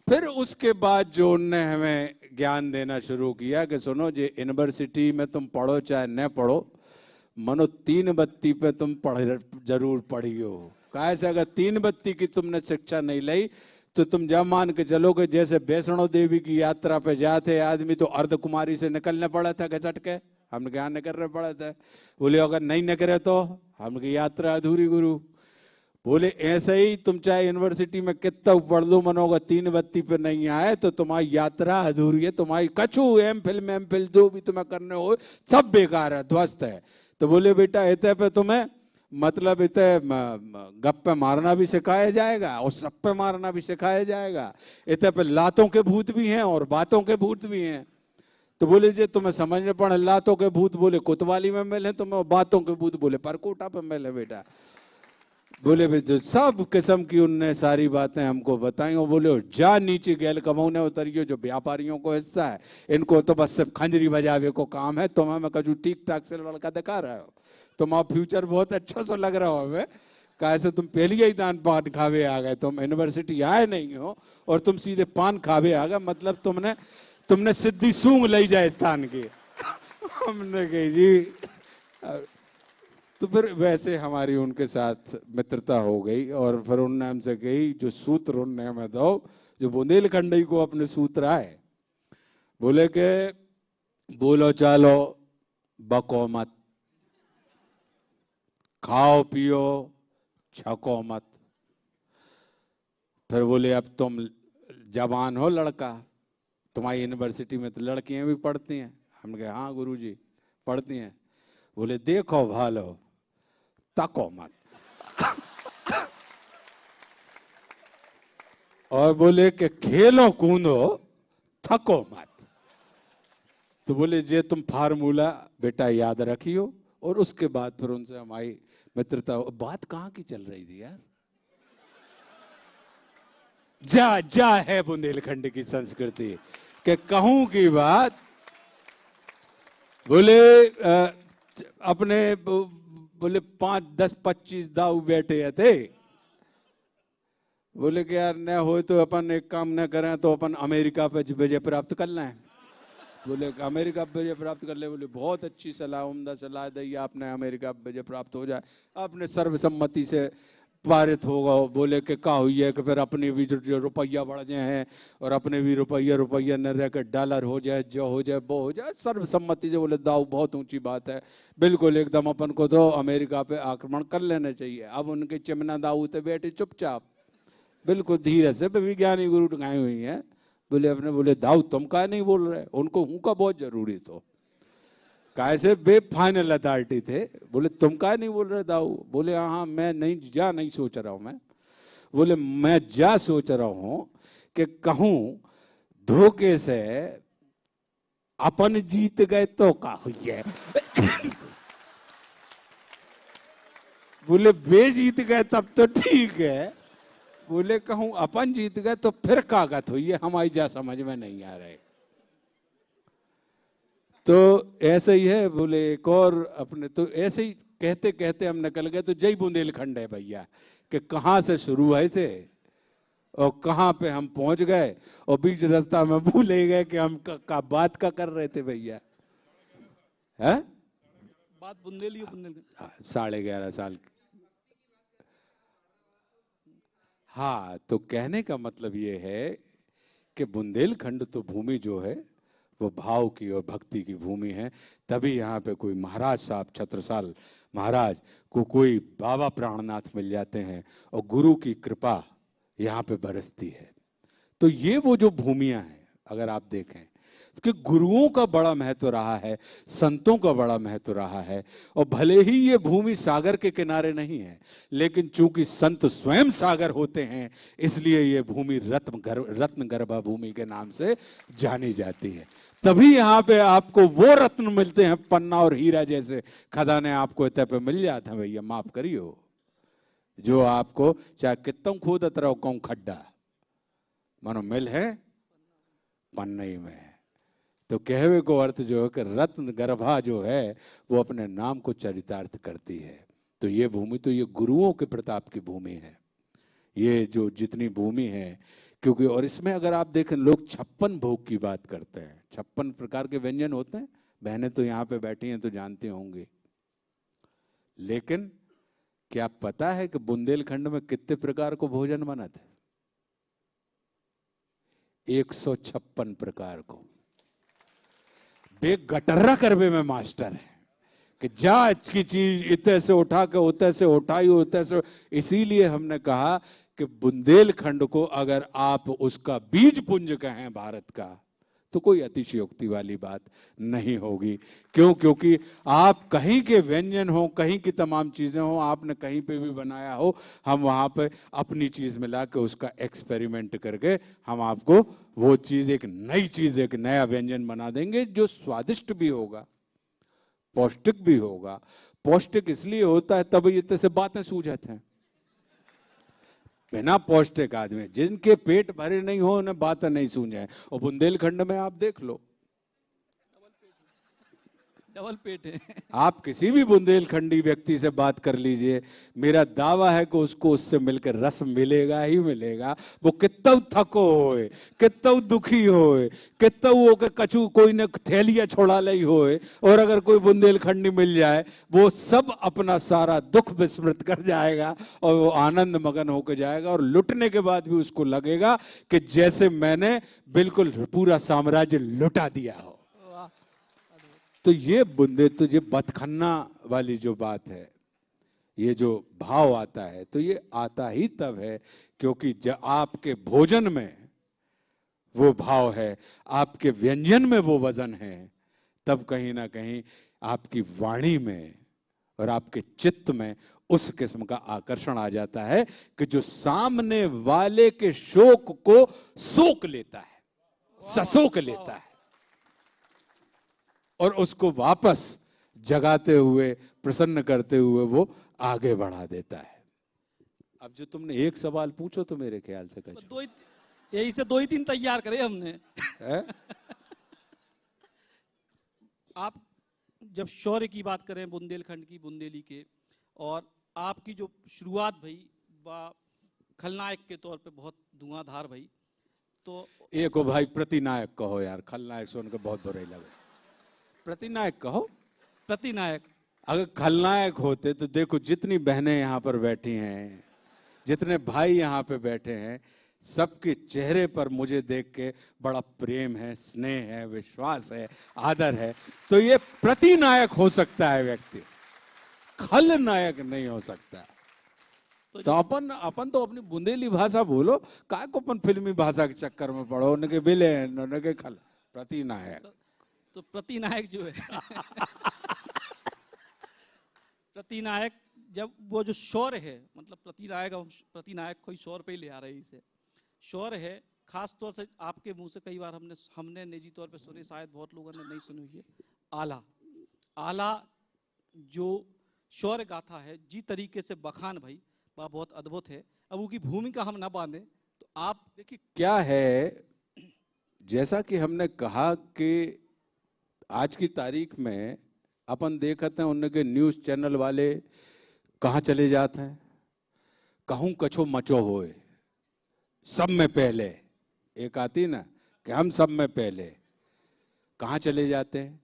फिर उसके बाद जो उनने हमें ज्ञान देना शुरू किया कि सुनो जे यूनिवर्सिटी में तुम पढ़ो चाहे न पढ़ो, मनो 3 बत्ती पे तुम जरूर पढ़ी हो। कैसे अगर 3 बत्ती की तुमने शिक्षा नहीं ली तो तुम जब मान के चलोगे जैसे वैष्णो देवी की यात्रा पे जाते आदमी तो अर्धकुमारी से निकलने पड़ा था घसट के, हम ज्ञान न करने पड़ा था। बोले अगर नहीं निकले तो हम की यात्रा अधूरी गुरु। बोले ऐसे ही तुम चाहे यूनिवर्सिटी में कितना पढ़ लो, मनोगा 3 बत्ती पे नहीं आए तो तुम्हारी यात्रा अधूरी है, तुम्हारी कछु एमफिल जो भी तुम्हें करने हो सब बेकार है, ध्वस्त है। तो बोले बेटा इतने पे तुम्हें मतलब इतने गप्पे मारना भी सिखाया जाएगा और सप्पे मारना भी सिखाया जाएगा, इतने पे लातों के भूत भी हैं और बातों के भूत भी हैं। तो बोले जे तुम्हें समझने पड़े लातों के भूत बोले कोतवाली में मिले, तुम्हें बातों के भूत बोले परकोटा पे मिले बेटा। बोले भाई जो सब किस्म की उनने सारी बातें हमको बताई और बोले जा नीचे गैल कमौने उतरियो, जो व्यापारियों को हिस्सा है इनको तो बस सिर्फ खंजरी बजावे को काम है, तुम्हें मैं कजू ठीक ठाक से लड़का दिखा रहा हो, तुम्हारा फ्यूचर बहुत अच्छा सा लग रहा हो हमें, कहा से तुम पहले ही दान पान खावे आ गए, तुम यूनिवर्सिटी आए नहीं हो और तुम सीधे पान खावे आ गए, मतलब तुमने सिद्धि सूंघ ली जाए स्थान की। हमने कही जी। तो फिर वैसे हमारी उनके साथ मित्रता हो गई और फिर उन्होंने हमसे कही जो सूत्र उनने हमें दो, जो बुंदेलखंडी को अपने सूत्र आए, बोले के बोलो चालो बको मत, खाओ पियो छको मत। फिर बोले अब तुम जवान हो लड़का, तुम्हारी यूनिवर्सिटी में तो लड़कियां भी पढ़ती हैं। हमने कहा हाँ गुरुजी पढ़ती हैं। बोले देखो भालो तको मत। और बोले कि खेलो कूदो थको मत। तो बोले जे तुम फार्मूला बेटा याद रखियो। और उसके बाद फिर उनसे हमारी मित्रता। बात कहाँ की चल रही थी यार? जा जा है बुंदेलखंड की संस्कृति कि कहूं की बात। बोले अपने बोले 5, 10, 25 दाऊ बैठे थे। बोले कि यार न हो तो अपन एक काम न करें तो अपन अमेरिका पे विजय प्राप्त कर लें। बोले अमेरिका पे विजय प्राप्त कर ले। बोले बहुत अच्छी सलाह, उम्दा सलाह दी आपने, अमेरिका पे विजय प्राप्त हो जाए, आपने सर्वसम्मति से पारित होगा। बोले कि क्या हुई है कि फिर अपने भी जो रुपया बढ़ जाए हैं और अपने भी रुपया न रह कर डॉलर हो जाए, जो हो जाए वो हो जाए सर्वसम्मति से। बोले दाऊ बहुत ऊंची बात है, बिल्कुल एकदम अपन को तो अमेरिका पे आक्रमण कर लेना चाहिए। अब उनके चिमना दाऊ थे बैठे चुपचाप बिल्कुल धीरे से, विज्ञानी गुरु टंगाई हुई है। बोले अपने बोले दाऊ तुम का नहीं बोल रहे? उनको हूं का बहुत जरूरी तो कैसे बे फाइनल अथॉरिटी थे। बोले तुम का नहीं बोल रहे दाऊ? बोले हाँ मैं नहीं सोच रहा हूं मैं। बोले मैं जा सोच रहा हूं कि कहूं धोखे से अपन जीत गए तो का हुई है। बोले बे जीत गए तब तो ठीक है, बोले कहूं अपन जीत गए तो फिर कागत हुई है, हमारी जा समझ में नहीं आ रहे। तो ऐसे ही है। बोले एक और अपने तो ऐसे ही कहते कहते हम निकल गए। तो जय बुंदेलखंड है भैया कि कहाँ से शुरू हुए थे और कहाँ पे हम पहुंच गए और बीच रास्ता में भूल ही गए कि हम का बात का कर रहे थे भैया। है बात बुंदेली 11.5 साल की। हाँ, तो कहने का मतलब ये है कि बुंदेलखंड तो भूमि जो है वो भाव की और भक्ति की भूमि है। तभी यहाँ पे कोई महाराज साहब छत्रसाल महाराज को कोई बाबा प्राणनाथ मिल जाते हैं और गुरु की कृपा यहाँ पे बरसती है। तो ये वो जो भूमियाँ हैं अगर आप देखें कि गुरुओं का बड़ा महत्व रहा है, संतों का बड़ा महत्व रहा है। और भले ही ये भूमि सागर के किनारे नहीं है, लेकिन चूंकि संत स्वयं सागर होते हैं इसलिए ये भूमि रत्न गर्भा भूमि के नाम से जानी जाती है। तभी यहाँ पे आपको वो रत्न मिलते हैं, पन्ना और हीरा जैसे खदाने आपको इतने पे मिल जाते हैं भैया, माफ करियो, जो आपको चाहे कितना खोदत रहो कौन खड्डा मानो मिल है पन्नई में। तो कहवे को अर्थ जो है कि रत्न गर्भा जो है वो अपने नाम को चरितार्थ करती है। तो ये भूमि तो ये गुरुओं के प्रताप की भूमि है, ये जो जितनी भूमि है। क्योंकि और इसमें अगर आप देखें लोग 56 भोग की बात करते हैं, 56 प्रकार के व्यंजन होते हैं। बहनें तो यहाँ पे बैठी हैं तो जानती होंगी, लेकिन क्या पता है कि बुंदेलखंड में कितने प्रकार को भोजन बना था? 156 प्रकार को। बे गटर्रा करवे में मास्टर है कि जा की चीज इतने से उठा के उतने से उठाई उतने से। इसीलिए हमने कहा कि बुंदेलखंड को अगर आप उसका बीज पुंज कहें भारत का तो कोई अतिशयोक्ति वाली बात नहीं होगी। क्यों? क्योंकि आप कहीं के व्यंजन हो, कहीं की तमाम चीजें हो, आपने कहीं पे भी बनाया हो, हम वहां पे अपनी चीज मिला के उसका एक्सपेरिमेंट करके हम आपको वो चीज एक नई चीज एक नया व्यंजन बना देंगे जो स्वादिष्ट भी होगा, पौष्टिक भी होगा। पौष्टिक इसलिए होता है तब इतने से बातें सूझते हैं। बिना पौष्टिक आदमी जिनके पेट भरे नहीं हो उन्हें बातें नहीं सूझे। और बुंदेलखंड में आप देख लो, डबल पेट है। आप किसी भी बुंदेलखंडी व्यक्ति से बात कर लीजिए, मेरा दावा है कि उसको उससे मिलकर रस मिलेगा ही मिलेगा। वो कितना थको होए, कितना दुखी होए, कितना वो के कछु कोई ने थैलिया छोड़ा ली होए, और अगर कोई बुंदेलखंडी मिल जाए वो सब अपना सारा दुख विस्मृत कर जाएगा और वो आनंद मगन होकर जाएगा, और लुटने के बाद भी उसको लगेगा कि जैसे मैंने बिल्कुल पूरा साम्राज्य लुटा दिया हो। तो ये बतखन्ना वाली जो बात है, ये जो भाव आता है, तो ये आता ही तब है क्योंकि जब आपके भोजन में वो भाव है, आपके व्यंजन में वो वजन है, तब कहीं ना कहीं आपकी वाणी में और आपके चित्त में उस किस्म का आकर्षण आ जाता है कि जो सामने वाले के शोक को सोख लेता है, ससोक लेता है, और उसको वापस जगाते हुए, प्रसन्न करते हुए वो आगे बढ़ा देता है। अब जो तुमने एक सवाल पूछो तो मेरे ख्याल से तो यही से 2 ही 3 तैयार करे हमने। आप जब शौर्य की बात करें, बुंदेलखंड की, बुंदेली के, और आपकी जो शुरुआत भई खलनायक के तौर पे बहुत धुआंधार भई, तो एक हो भाई प्रतिनायक कहो यार, खलनायक सुन के बहुत बुरा लगे, प्रतिनायक कहो। प्रतिनायक अगर खलनायक होते तो देखो जितनी बहनें यहाँ पर बैठी हैं, जितने भाई यहाँ पे बैठे हैं, सबके चेहरे पर मुझे देख के बड़ा प्रेम है, स्नेह है, विश्वास है, आदर है, तो ये प्रतिनायक हो सकता है व्यक्ति, खलनायक नहीं हो सकता। तो अपन तो अपनी बुंदेली भाषा बोलो, काय को अपन फिल्मी भाषा के चक्कर में पड़ो, उनके विलेन, उनके खल, प्रतिनायक। तो प्रतिनायक जो है प्रतिनायक, जब वो जो शौर्य है, मतलब प्रतिनायक कोई शौर्य पे ही ले आ रही है, शौर्य है, खास तौर से आपके मुंह से कई बार हमने निजी तौर पे सुने, शायद बहुत लोगों ने नहीं सुनी हुई है, आला। आला जो शौर्य गाथा है, जी तरीके से बखान भाई वह बहुत अद्भुत है। अब उसकी भूमिका हम ना बांधे तो आप देखिए क्या है, जैसा कि हमने कहा कि आज की तारीख में अपन देखते हैं उनके न्यूज़ चैनल वाले कहाँ चले जाते हैं, कहूँ कछो मचो होए, सब में पहले, एक आती ना कि हम सब में पहले, कहाँ चले जाते हैं,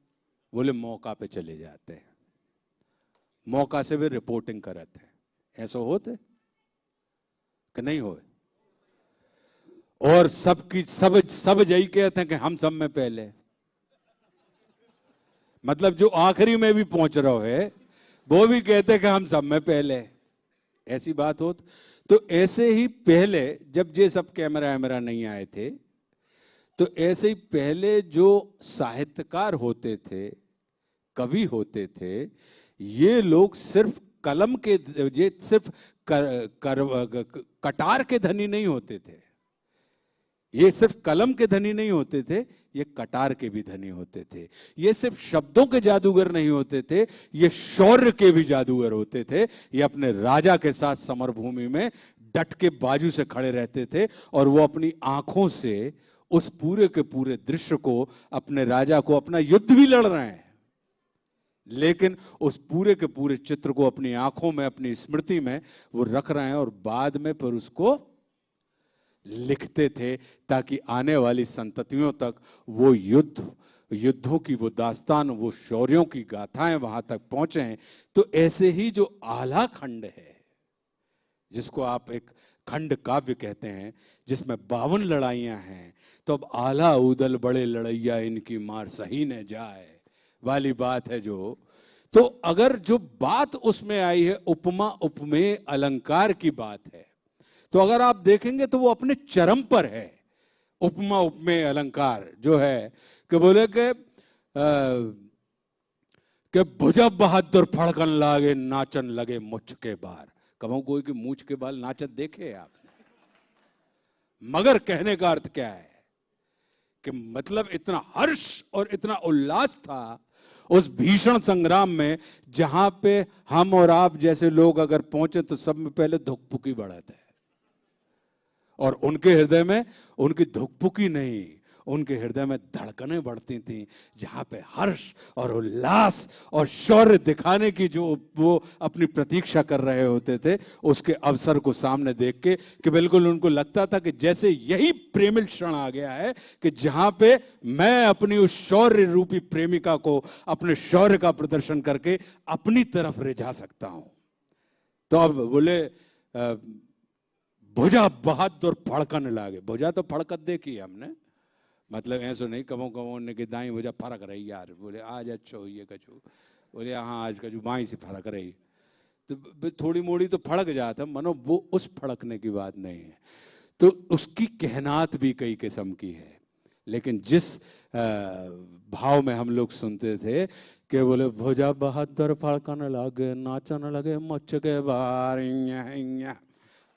बोले मौका पे चले जाते हैं, मौका से वे रिपोर्टिंग करते हैं, ऐसा होते कि नहीं होए, और सब जई कहते हैं कि हम सब में पहले, मतलब जो आखिरी में भी पहुंच रहे है वो भी कहते हैं कि हम सब में पहले, ऐसी बात हो। तो ऐसे ही पहले जब ये सब कैमरा नहीं आए थे, तो ऐसे ही पहले जो साहित्यकार होते थे, कवि होते थे, ये लोग सिर्फ कलम के, ये सिर्फ कटार के धनी नहीं होते थे, ये सिर्फ कलम के धनी नहीं होते थे, ये कटार के भी धनी होते थे, ये सिर्फ शब्दों के जादूगर नहीं होते थे, ये शौर्य के भी जादूगर होते थे। ये अपने राजा के साथ समर भूमि में डट के बाजू से खड़े रहते थे, और वो अपनी आंखों से उस पूरे के पूरे दृश्य को, अपने राजा को, अपना युद्ध भी लड़ रहे हैं, लेकिन उस पूरे के पूरे चित्र को अपनी आंखों में, अपनी स्मृति में वो रख रहे हैं, और बाद में फिर उसको लिखते थे ताकि आने वाली संततियों तक वो युद्धों की वो दास्तान, वो शौर्यों की गाथाएं वहां तक पहुंचे। तो ऐसे ही जो आला खंड है, जिसको आप एक खंड काव्य कहते हैं, जिसमें 52 लड़ाइयां हैं, तो अब आला उदल बड़े लड़ैया इनकी मार सही न जाए वाली बात है जो। तो अगर जो बात उसमें आई है उपमा उपमेय अलंकार की बात है, तो अगर आप देखेंगे तो वो अपने चरम पर है। उपमा उपमेय अलंकार जो है कि बोले कि भुजा बहादुर फड़कन लागे नाचन लगे मुछ के बार। कहूं कोई की मूछ के बाल नाचत देखे आपने? मगर कहने का अर्थ क्या है कि मतलब इतना हर्ष और इतना उल्लास था उस भीषण संग्राम में, जहां पे हम और आप जैसे लोग अगर पहुंचे तो सब में पहले धुकपुकी बढ़त है, और उनके हृदय में उनकी धुकपुकी नहीं, उनके हृदय में धड़कनें बढ़ती थीं, जहाँ पे हर्ष और उल्लास और शौर्य दिखाने की जो वो अपनी प्रतीक्षा कर रहे होते थे, उसके अवसर को सामने देख के कि बिल्कुल उनको लगता था कि जैसे यही प्रेमिल क्षण आ गया है कि जहाँ पे मैं अपनी उस शौर्य रूपी प्रेमिका को अपने शौर्य का प्रदर्शन करके अपनी तरफ रिझा सकता हूँ। तो अब बोले भुजा बहादुर फड़कन लागे। भुजा तो फड़कत देखी हमने, मतलब ऐसा नहीं कमो कमो ने कि दाई भुजा फरक रही यार, बोले आज अच्छो ये कछु, बोले हाँ आज कछु बाई से फरक रही, तो थोड़ी मोड़ी तो फड़क जाता, मनो वो उस फड़कने की बात नहीं है। तो उसकी कहनात भी कई किस्म की है, लेकिन जिस भाव में हम लोग सुनते थे कि बोले भुजा बहादुर फड़कन लगे, नाचन लगे मच के बार,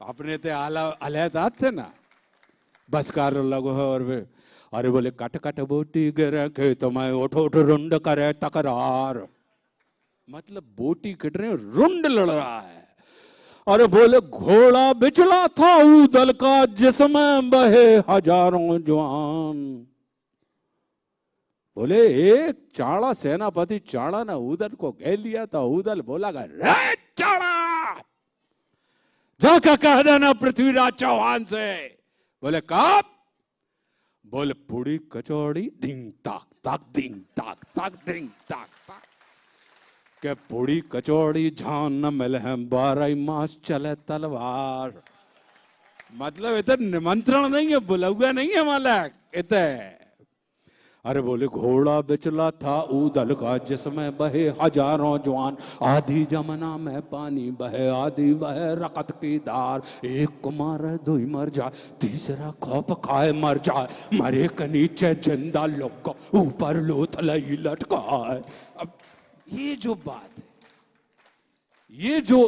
अपने ते आला अलहदा थे ना, बस कार लगो है। और वे अरे बोले कट कट बोटी गिरे खेत में उठ उठ रुंड करे तकरार, मतलब बोटी कट रहे रुंड लड़ रहा है। अरे बोले घोड़ा बिचला था उदल का जिसमें बहे हजारों जवान, बोले एक चाणा सेनापति चाणा ने उदल को घेर लिया था, उदल बोला रे चाणा जाकर कह देना पृथ्वीराज चौहान से। बोले कब? बोले पूड़ी कचौड़ी दिंग ताक ताक दिंग ताक ताक दिंग ताक ताक, के पूड़ी कचौड़ी झान न मिले हैं 12 मास चले तलवार। मतलब इधर निमंत्रण नहीं है, बुलावा नहीं है मालिक इधर। अरे बोले घोड़ा बिचला था उदल का जिसमें बहे हजारों जवान, आधी जमुना में पानी बहे आधी बहे रकत की धार, एक को मारे दो मर जाए तीसरा खौफ खाए मर जाए, मरे के नीचे जिंदा लोग को ऊपर लोथलई लटका है। अब ये जो बात है, ये जो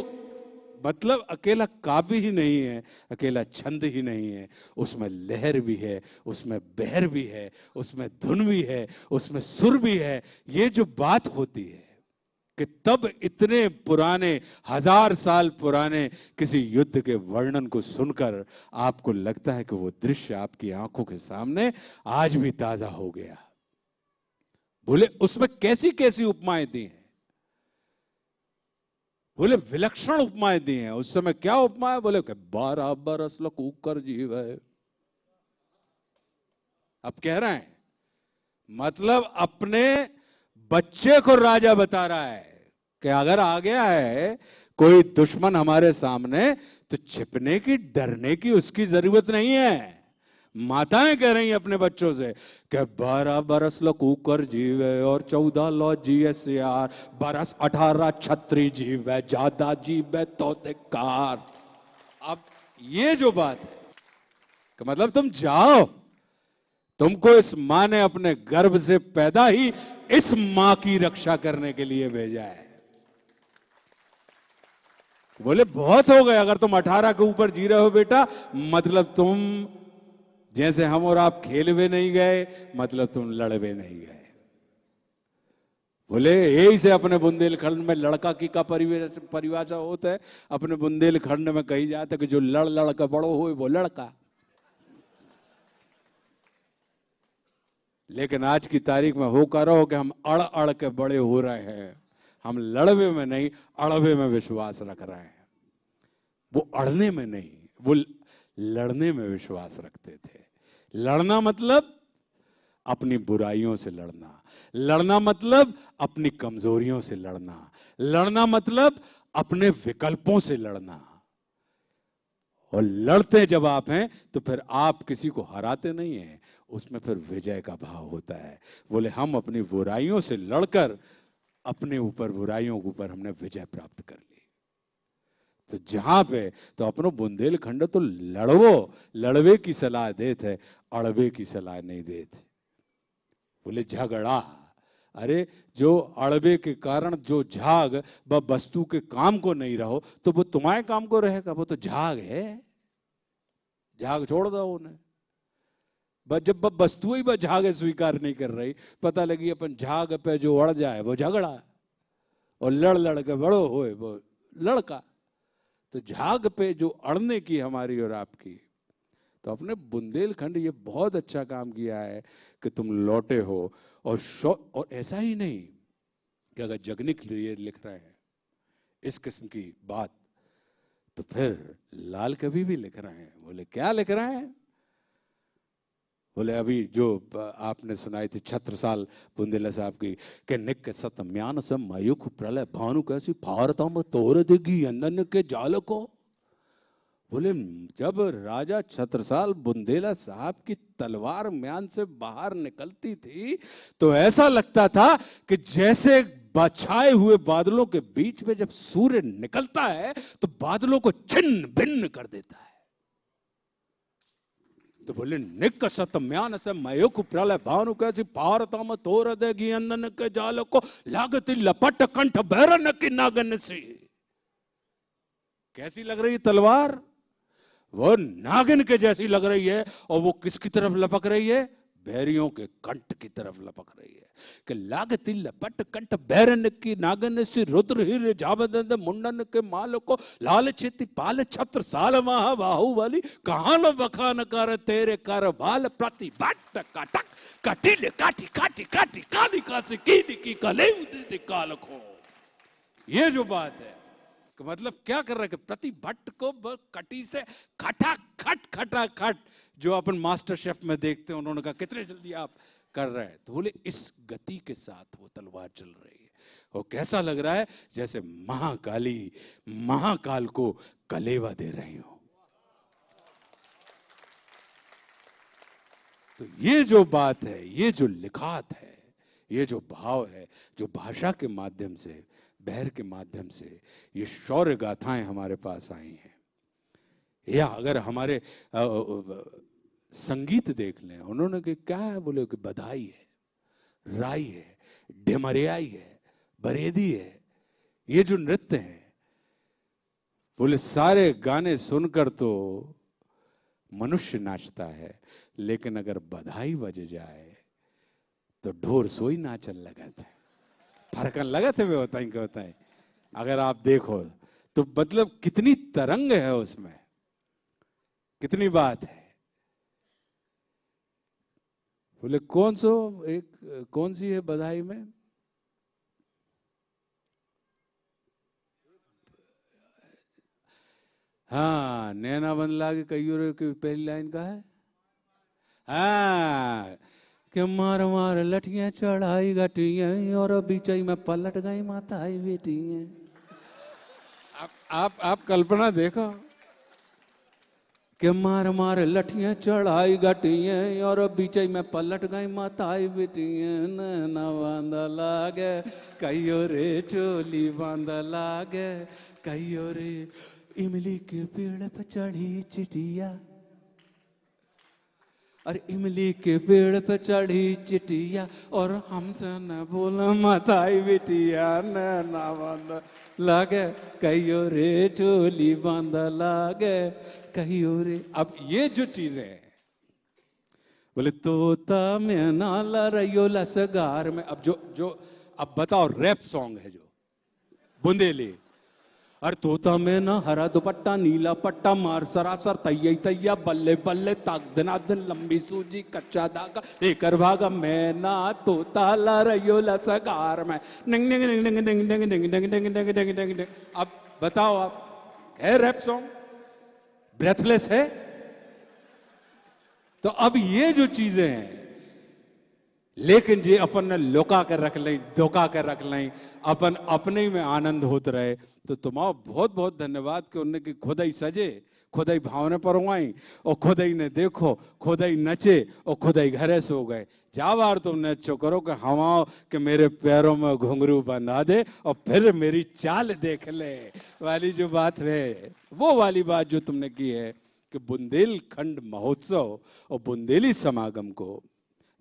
मतलब अकेला काव्य ही नहीं है, अकेला छंद ही नहीं है, उसमें लहर भी है, उसमें बहर भी है, उसमें धुन भी है, उसमें सुर भी है। ये जो बात होती है कि तब इतने पुराने 1000 साल पुराने किसी युद्ध के वर्णन को सुनकर आपको लगता है कि वो दृश्य आपकी आंखों के सामने आज भी ताजा हो गया। बोले उसमें कैसी कैसी उपमाएं दी हैं, बोले विलक्षण उपमाएं दी हैं। उस समय क्या उपमा है? बोले 12 बरस लकूकर जीव है। अब कह रहे हैं मतलब अपने बच्चे को राजा बता रहा है कि अगर आ गया है कोई दुश्मन हमारे सामने तो छिपने की डरने की उसकी जरूरत नहीं है। माताएं कह रही हैं अपने बच्चों से कि 12 बरस लकूकर जीवे और 14 लौ जीए सियार, बरस 18 छत्री जीवे ज्यादा जीवे तो धिक्कार। अब ये जो बात है कि मतलब तुम जाओ, तुमको इस माँ ने अपने गर्भ से पैदा ही इस माँ की रक्षा करने के लिए भेजा है। बोले बहुत हो गए, अगर तुम 18 के ऊपर जी रहे हो बेटा, मतलब तुम जैसे हम और आप खेल भी नहीं गए, मतलब तुम लड़ भी नहीं गए। बोले यही से अपने बुंदेलखंड में लड़का की का परिभाषा होता है। अपने बुंदेलखंड में कही जाता है कि जो लड़ लड़ के बड़ो हो वो लड़का। लेकिन आज की तारीख में हो कर रहो कि हम अड़ अड़ के बड़े हो रहे हैं। हम लड़वे में नहीं, अड़वे में विश्वास रख रहे हैं। वो अड़ने में नहीं, वो लड़ने में विश्वास रखते थे। लड़ना मतलब अपनी बुराइयों से लड़ना, लड़ना मतलब अपनी कमजोरियों से लड़ना, लड़ना मतलब अपने विकल्पों से लड़ना। और लड़ते जब आप हैं तो फिर आप किसी को हराते नहीं हैं, उसमें फिर विजय का भाव होता है। बोले हम अपनी बुराइयों से लड़कर अपने ऊपर बुराइयों के ऊपर हमने विजय प्राप्त कर ली। तो जहां पे तो अपनो बुंदेलखंड तो लड़वो, लड़वे की सलाह देते, अड़वे की सलाह नहीं देते। बोले झगड़ा, अरे जो अड़वे के कारण जो झाग व वस्तु के काम को नहीं रहो तो वो तुम्हारे काम को रहेगा। वो तो झाग है, झाग छोड़ दो उन्हें। बस जब वस्तु ही बस झाग स्वीकार नहीं कर रही, पता लगी अपन झाग पे जो अड़ जाए वो झगड़ा, और लड़ लड़ के बड़ो होए वो लड़का। तो झाग पे जो अड़ने की हमारी और आपकी, तो अपने बुंदेलखंड ये बहुत अच्छा काम किया है कि तुम लौटे हो। और ऐसा ही नहीं कि अगर जगने के लिए लिख रहे हैं इस किस्म की बात, तो फिर लाल कवि भी लिख रहे हैं। बोले क्या लिख रहे हैं? बोले अभी जो आपने सुनाई थी छत्रसाल बुंदेला साहब की कि निक सतम्यान से मयुख प्रलय भानु कैसी भारतम तोड़ देगी अंदन के जाल को। बोले जब राजा छत्रसाल बुंदेला साहब की तलवार म्यान से बाहर निकलती थी तो ऐसा लगता था कि जैसे छाए हुए बादलों के बीच में जब सूर्य निकलता है तो बादलों को छिन्न भिन्न कर देता है। तो बोले निक सतम्यान से मयुख प्रलय भानु कैसी भारतम तोड़ देगी अंदन के जाल को लागती लपट कंठ भैरन की नागन सी। कैसी लग रही तलवार? वो नागिन के जैसी लग रही है। और वो किसकी तरफ लपक रही है? बैरियों के कंठ की तरफ लपक रही है कि लागती लपट कंठ बैरन की नागन से रुद्र हीर जाबदंद मुंडन के माल को लाल छिति पाल छत्र साल महा बाहु वाली कहान बखान कर तेरे कर बाल प्रति भट्ट कटक कटिल काटी काटी काटी काली कासी की कले उदित काल को। ये जो बात है कि मतलब क्या कर रहे हैं कि प्रति भट्ट को कटी से खटा खट जो अपन मास्टर शेफ में देखते हैं, उन्होंने कहा कितने जल्दी आप कर रहे हैं। तो बोले इस गति के साथ वो तलवार चल रही है और कैसा लग रहा है जैसे महाकाली महाकाल को कलेवा दे रही हो। तो ये जो बात है, ये जो लिखात है, ये जो भाव है, जो भाषा के माध्यम से, बहर के माध्यम से ये शौर्य गाथाएं हमारे पास आई हैं। या अगर हमारे संगीत देख लें, उन्होंने कि क्या है? बोले कि बधाई है, राई है, ढेमरियाई है, बरेदी है। ये जो नृत्य हैं, बोले सारे गाने सुनकर तो मनुष्य नाचता है, लेकिन अगर बधाई बज जाए तो ढोर सोई नाचन लगत है, फरकन लगत है। वे होता है अगर आप देखो तो मतलब कितनी तरंग है उसमें, कितनी बात है। बोले कौन सी है बधाई में? हाँ, नैना बन लागे कईयोरे की पहली लाइन का है। हाँ कि मार मार लठियां चढ़ाई गटियां और बीचई में पलट गई माता आई बेटी है। आप कल्पना देखो कि मार मार लठियां चढ़ाई गटियां और बीचई में पलट गई माता आई बेटी है। नैना बांध लागे कईयो रे चोली बांध लागे कईयो रे इमली के पेड़ पे चढ़ी चिटिया। अरे इमली के पेड़ पे चढ़ी चिटिया और हमसे न बोल माताई बिटिया। नैना बांध लागे कहियो रे चोली बांध लागे कहियो रे। अब ये जो चीजें हैं, बोले तोता में नाला रयो लसगार में। अब जो अब बताओ रैप सॉन्ग है जो बुंदेली। अरे तोता में ना हरा दुपट्टा नीला पट्टा मार सरासर तैया तैया बल्ले बल्ले ताक दिना दिन लंबी सूजी कच्चा धागा लेकर भागा। मैं ना तोता ला रयो लसगार में निंग निंग निंग निंग निंग निंग निंग निंग निंग निंग निंग निंग निंग। अब बताओ आप, है रैप सॉन्ग? ब्रेथलेस है? तो अब ये जो चीजें हैं, लेकिन जे अपन ने लुका कर रख लें, धोखा कर रख लें, अपन अपने में आनंद होते रहे। तो तुम्हारा बहुत बहुत धन्यवाद कि उनने की खुद ही सजे, खुद ही भावने पर हुआई और खुद ही ने देखो, खुद ही नचे और खुद ही घरे सो गए। जा बार तुम नचो करो कि हवाओं के मेरे पैरों में घुंघरू बंधा दे और फिर मेरी चाल देख ले वाली जो बात है, वो वाली बात जो तुमने की है कि बुंदेलखंड महोत्सव और बुंदेली समागम को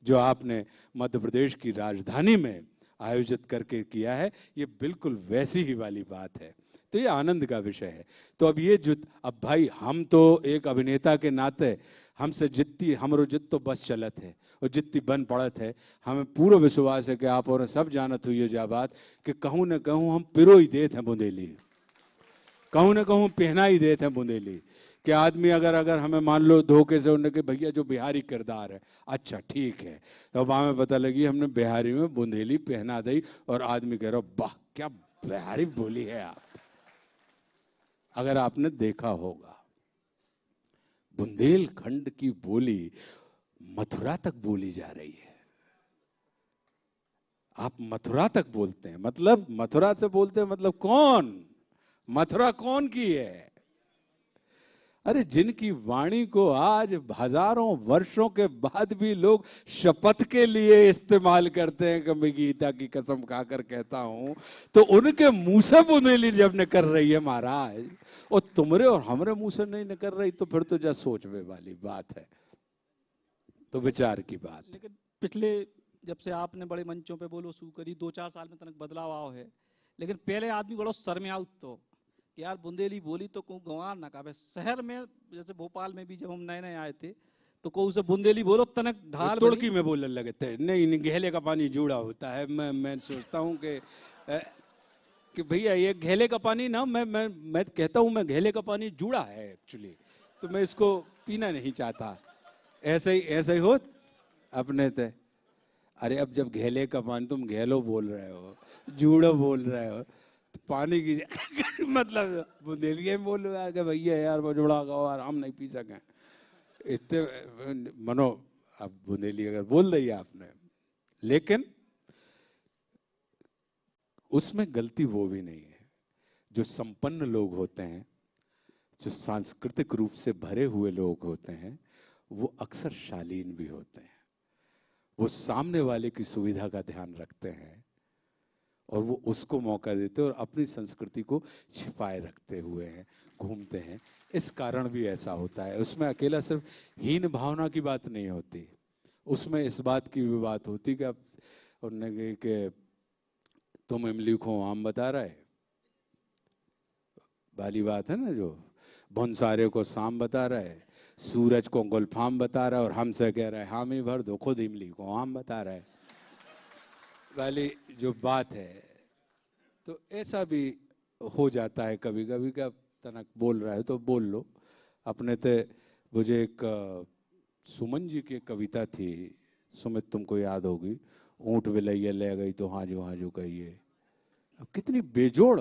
जो आपने मध्य प्रदेश की राजधानी में आयोजित करके किया है, ये बिल्कुल वैसी ही वाली बात है। तो ये आनंद का विषय है। तो अब ये जो अब भाई हम तो एक अभिनेता के नाते हमसे जितनी हमरो जित तो बस चलत है और जितनी बन पड़त है, हमें पूरा विश्वास है कि आप और सब जानत हुई जा बात कि कहूँ न कहूँ हम पिरो ही देते हैं बुंदेली, कहूँ न कहूँ पहना ही देते हैं बुंदेली। कि आदमी अगर अगर हमें मान लो धोखे से उन्होंने कि भैया जो बिहारी किरदार है, अच्छा ठीक है, तो अब हमें पता लगी हमने बिहारी में बुंदेली पहना दी और आदमी कह रहा वाह क्या बिहारी बोली है आप। अगर आपने देखा होगा बुंदेलखंड की बोली मथुरा तक बोली जा रही है। आप मथुरा तक बोलते हैं, मतलब मथुरा से बोलते हैं, मतलब कौन, मथुरा कौन की है? अरे जिनकी वाणी को आज हजारों वर्षों के बाद भी लोग शपथ के लिए इस्तेमाल करते हैं कि मैं गीता की कसम खाकर कहता हूं, तो उनके मुंह से बुंदेली जब निकल रही है महाराज, और तुमरे और हमरे मुंह से नहीं निकल रही, तो फिर तो जा सोचने वाली बात है, तो विचार की बात। लेकिन पिछले जब से आपने बड़े मंचों पे बोलो शू करी 2-4 साल में तनक बदलाव आओ है, लेकिन पहले आदमी बड़ो शर्मियाउत तो कि यार बुंदेली बोली तो को गंवार ना काबे। शहर में जैसे भोपाल में भी जब हम नए नए आए थे तो को उसे बुंदेली बोलो तनक ढाल तुर्की में बोलने लगे थे, नहीं घेले का पानी जूड़ा होता है। मैं सोचता हूँ कि भैया ये घेले का पानी ना, मैं कहता हूँ मैं घेले का पानी जूड़ा है एक्चुअली, तो मैं इसको पीना नहीं चाहता। ऐसे ही हो अपने थे। अरे अब जब घेले का पानी, तुम घेलो बोल रहे हो, जूड़ो बोल रहे हो, तो पानी की मतलब बुंदेली में बोल रहे हो भैया यार वो जुड़ा का हम नहीं पी सकें इतने मनो। अब बुंदेली अगर बोल दी आपने, लेकिन उसमें गलती वो भी नहीं है। जो संपन्न लोग होते हैं, जो सांस्कृतिक रूप से भरे हुए लोग होते हैं, वो अक्सर शालीन भी होते हैं। वो सामने वाले की सुविधा का ध्यान रखते हैं और वो उसको मौका देते हैं और अपनी संस्कृति को छिपाए रखते हुए हैं, घूमते हैं। इस कारण भी ऐसा होता है। उसमें अकेला सिर्फ हीन भावना की बात नहीं होती, उसमें इस बात की भी बात होती कि अब उन्होंने कहा कि तुम इमली को आम बता रहा है वाली बात है ना, जो भुनसारे को शाम बता रहा है, सूरज को गुलफाम बता रहा है और हमसे कह रहा है हामी भर दो, खुद इमली को आम बता रहा है वाली जो बात है। तो ऐसा भी हो जाता है कभी कभी का तनक बोल रहा है तो बोल लो। अपने ते मुझे एक सुमन जी की कविता थी, सुमित तुमको याद होगी, ऊंट विलैया ले गई तो हाजू कहिए। अब कितनी बेजोड़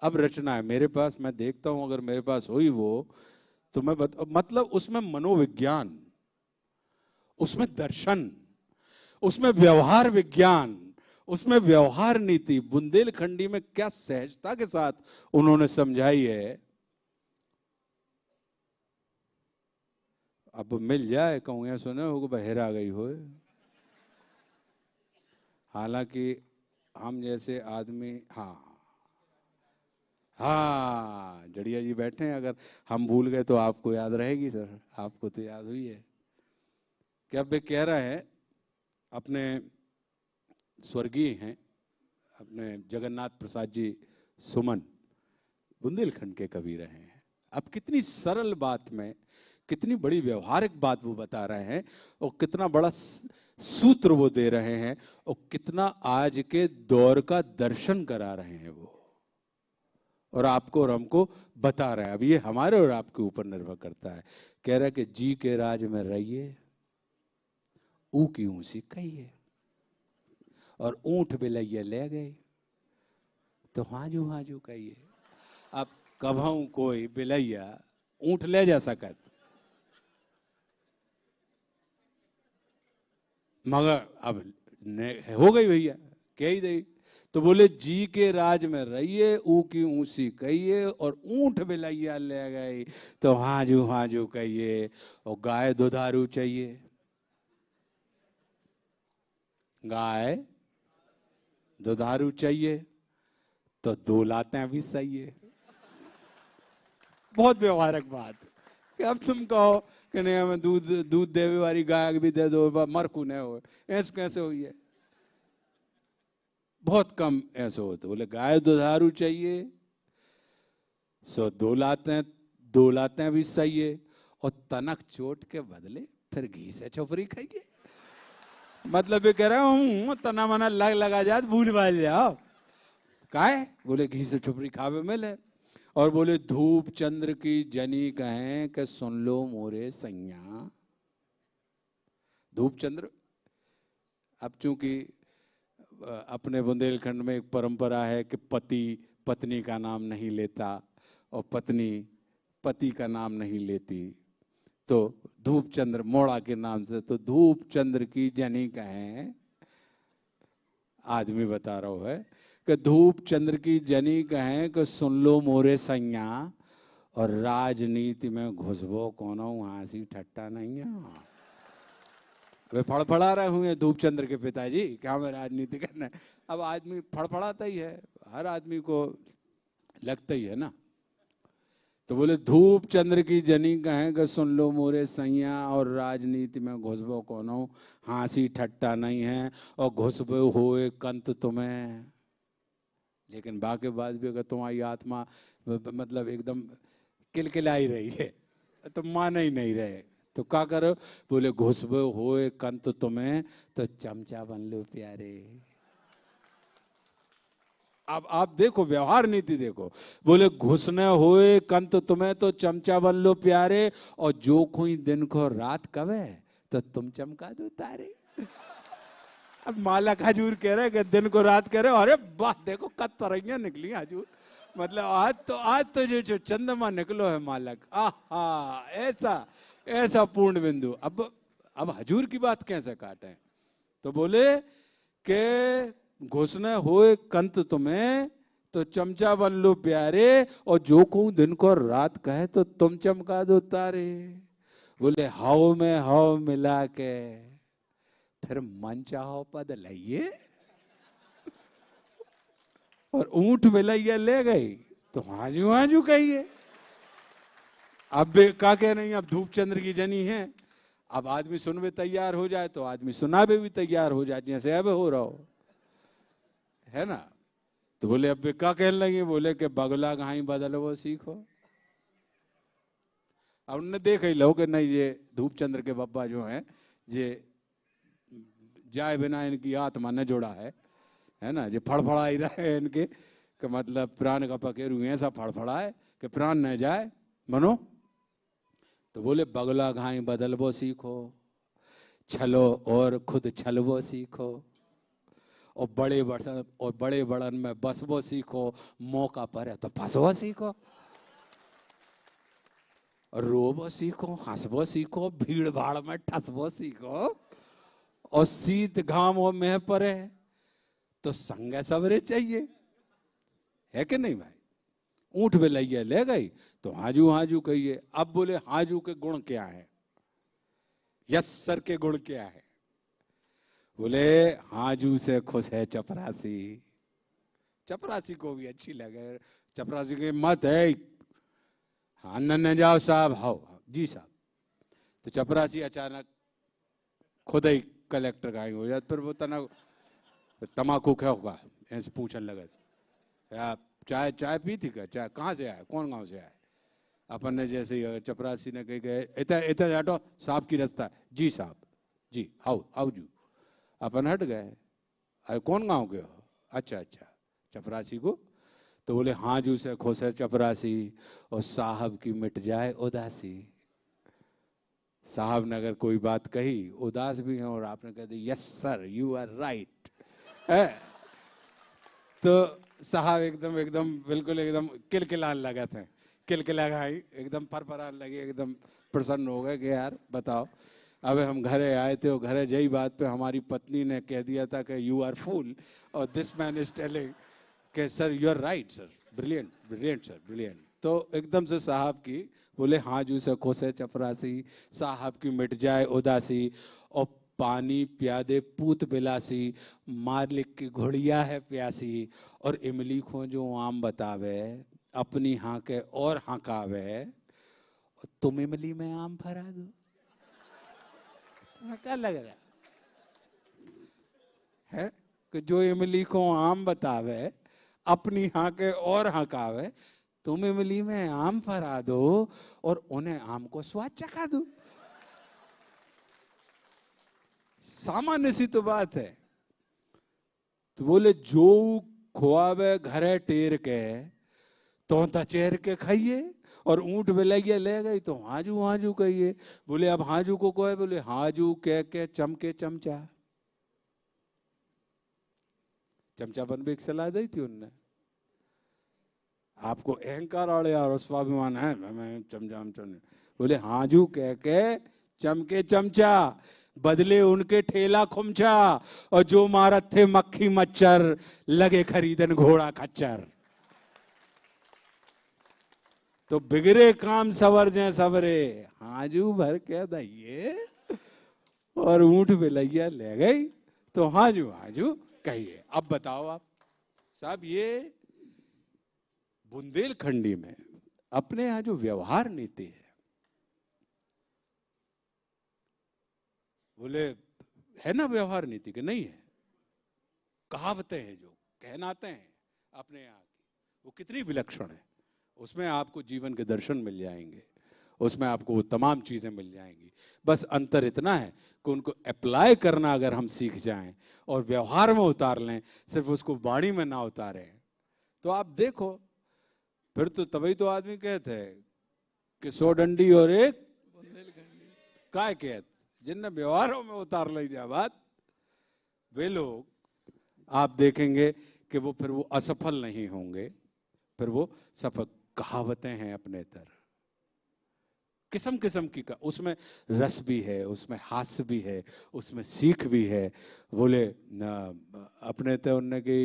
अब रचना है मेरे पास, मैं देखता हूं अगर मेरे पास हुई वो तो मैं मतलब उसमें मनोविज्ञान, उसमें दर्शन, उसमें व्यवहार विज्ञान, उसमें व्यवहार नीति बुंदेलखंडी में क्या सहजता के साथ उन्होंने समझाई है। अब मिल जाए कहूँ या सुने हो बहेरा गई हो। हालांकि हम जैसे आदमी, हाँ जड़िया जी बैठे हैं, अगर हम भूल गए तो आपको याद रहेगी सर, आपको तो याद हुई है। क्या वे कह रहे हैं, अपने स्वर्गीय हैं अपने जगन्नाथ प्रसाद जी सुमन, बुंदेलखंड के कवि रहे हैं। अब कितनी सरल बात में कितनी बड़ी व्यवहारिक बात वो बता रहे हैं और कितना बड़ा सूत्र वो दे रहे हैं और कितना आज के दौर का दर्शन करा रहे हैं वो, और आपको और हमको बता रहे हैं। अब ये हमारे और आपके ऊपर निर्भर करता है। कह रहा है कि जी के राज में रहिए, ऊ की ऊंसी कहिए, और ऊंट बिलैया ले गए तो हाजू कहिए। अब कभू कोई बिलैया ऊंट ले जा सकत, मगर अब हो गई भैया कह ही दे, तो बोले जी के राज में रहिए, ऊ की ऊंसी कहिए, और ऊंट बिलैया ले गई तो हाजू कहिए। और गाय दुधारू चाहिए, गाय दुधारू चाहिए तो दो लातें भी सही है। बहुत व्यवहारिक बात कि अब तुम कहो कि नहीं हमें दूध देवे वाली गाय भी दे दो, मरकू नहीं हो, ऐसे कैसे हुई है। बहुत कम ऐसे होते, बोले गाय दुधारू चाहिए सो दो लातें भी सही है, और तनक चोट के बदले फिर घी से चोपड़ी खाइए। मतलब ये कह रहा हूं तना मना लगा जात भूल भाल जाओ, काहे बोले घी से चोपड़ी खावे मिले। और बोले धूप चंद्र की जनी कहें कि सुन लो मोरे सैया। धूप चंद्र, अब चूंकि अपने बुंदेलखंड में एक परंपरा है कि पति पत्नी का नाम नहीं लेता और पत्नी पति का नाम नहीं लेती, तो धूप चंद्र मोड़ा के नाम से, तो धूप चंद्र की जनी कहें, आदमी बता रहा है कि धूप चंद्र की जनी कहें कि सुन लो मोरे सैया, और राजनीति में घुसबो कोनो हंसी ठट्टा नहीं है। वे फड़फड़ा रहे हुए धूप चंद्र के पिताजी, क्या हमें राजनीति करना है। अब आदमी फड़फड़ाता ही है, हर आदमी को लगता ही है ना। तो बोले धूप चंद्र की जनी कहें कि सुन लो मोरे सैया, और राजनीति में घुसबो कोनो हंसी ठट्टा नहीं है, और घुसबो होए कंत तुम्हें। लेकिन बाकी बात भी अगर तुम्हारी आत्मा मतलब एकदम किलकिलाई रही है तो मान ही नहीं रहे, तो क्या करो, बोले घुसबो होए कंत तुम्हें, तो चमचा बन लो प्यारे। अब आप देखो व्यवहार नीति देखो, बोले घुसने होए कंत तुम्हें, तो चमचा बन लो प्यारे, और जो कोई दिन को रात कवे, तो तुम चमका दो तारे। अब मालक हजूर कह रहे कि दिन को रात कह रहे, अरे वाह देखो कत तरंगियां निकली हजूर, मतलब आज तो जो चंद्रमा निकलो है मालक, आहा ऐसा ऐसा पूर्ण बिंदु। अब हजूर की बात कैसे काटें, तो बोले के घुसने होए कंत तुम्हें, तो चमचा बन लो प्यारे, और जो को दिन को रात कहे, तो तुम चमका दो तारे। बोले हाव में हाव मिला के फिर मन चाहो पद लइए, और ऊंट मिलैया ले गई तो हाजू हाजू कहिए। अब का कह रही, अब धूप चंद्र की जनी है, अब आदमी सुनवे तैयार हो जाए तो आदमी सुनावे भी तैयार हो जाए, जैसे अब हो रहा हो, है ना। तो बोले अब क्या कहने लगे, बोले कि बगला घाई बदल वो सीखो। अब उन्होंने देख ही लो कि नहीं ये धूप चंद्र के बब्बा जो हैं, ये जाए बिना इनकी आत्मा न जोड़ा है ना, ये फड़फड़ा ही रहे हैं इनके, कि मतलब प्राण का पकेरू ऐसा फड़फड़ाए कि प्राण न जाए मनो। तो बोले बगला घाई बदलबो सीखो, छलो और खुद छलबो सीखो, और बड़े बड़न में बसबो सीखो, मौका पर है तो फंसबो सीखो, रोबो सीखो, हंसबो सीखो, भीड़ भाड़ में ठसबो सीखो, और शीत घाम और मेह परे तो संग सवरे चाहिए, है कि नहीं भाई। ऊंट में लइए ले गई तो हाजू हाजू कहिए। अब बोले हाजू के गुण क्या है, यस सर के गुण क्या है, बोले हाजू से खुश है चपरासी। चपरासी को भी अच्छी लगे, चपरासी के मत है, हाँ न जाओ साहब, हाओ जी साहब। तो चपरासी अचानक खुद ही कलेक्टर का हो जाता, फिर वो तना तमाकू क्या होगा ऐसे पूछने लगे, आप चाय पी थी क्या, चाय कहाँ से आए, कौन गांव से आए। अपन ने जैसे ही चपरासी ने कही गए इतना हटो साहब की रास्ता, जी साहब जी आओ जू। अपन हट गए, अरे कौन गांव के हो, अच्छा चपरासी को। तो बोले हाँ जू से खुश है चपरासी, और साहब की मिट जाए उदासी। साहब ने अगर कोई बात कही, उदास भी हैं, और आपने कह दी yes sir you are right, तो साहब एकदम बिल्कुल एकदम किलकिलाने लगे थे, किलकिला गई, एकदम फरफराने लगे, एकदम प्रसन्न हो गए कि यार बताओ। अब हम घरे आए थे, और घरे यही बात पे हमारी पत्नी ने कह दिया था कि यू आर फूल, और दिस मैन इज टेलिंग कि sir you are right sir, brilliant sir brilliant. तो एकदम से साहब की बोले हाँ जू से खुश है चपरासी, साहब की मिट जाए उदासी, और पानी प्यादे पूत बिलासी, मालिक की घोड़िया है प्यासी, और इमली को जो आम बतावे, अपनी हाँ के और हकावे, तुम इमली में आम फरा दो। क्या लग रहा है कि जो इमली को आम बतावे, अपनी हाँ के और हकावे, तुम इमली में आम फरा दो और उन्हें आम को स्वाद चखा दो। सामान्य सी तो बात है। तो बोले जो खुआवे घरे टेर के, तोता चेहर के खाइए और ऊंट बिलैया ले गई तो हाजू हाजू कहिए। बोले अब हाजू को कहे, बोले हाजू कह के चमके चमचा। चमचापन भी एक सलाह दी थी उनने। आपको अहंकार आड़े और स्वाभिमान है, मैं चमचा चमचा, बोले हाजू कह के चमके चमचा, बदले उनके ठेला खुमचा, और जो मारत थे मक्खी मच्छर, लगे खरीदन घोड़ा खच्चर। तो बिगड़े काम सवर जाए सवरे, हाजू भर के दइए और ऊंट बिलैया ले गई तो हाजू हाजू कहिए। अब बताओ आप साहब, ये बुंदेलखंडी में अपने यहां जो व्यवहार नीति है, बोले है ना व्यवहार नीति के नहीं है, कहावतें हैं जो कहनाते हैं अपने यहाँ की, वो कितनी विलक्षण है। उसमें आपको जीवन के दर्शन मिल जाएंगे, उसमें आपको वो तमाम चीजें मिल जाएंगी। बस अंतर इतना है कि उनको अप्लाई करना अगर हम सीख जाएं और व्यवहार में उतार लें, सिर्फ उसको वाणी में ना उतारें, तो आप देखो फिर तो तभी तो आदमी कहते हैं कि 100 डंडी और एक बुंदेलखंडी। काय कहते जिनने व्यवहारों में उतार ली जाए बात, वे लोग आप देखेंगे कि वो फिर वो असफल नहीं होंगे, फिर वो सफल। कहावतें हैं अपने तरह किस्म किस्म की का, उसमें रस भी है, उसमें हास्य भी है, उसमें सीख भी है। बोले अपने तो उनने की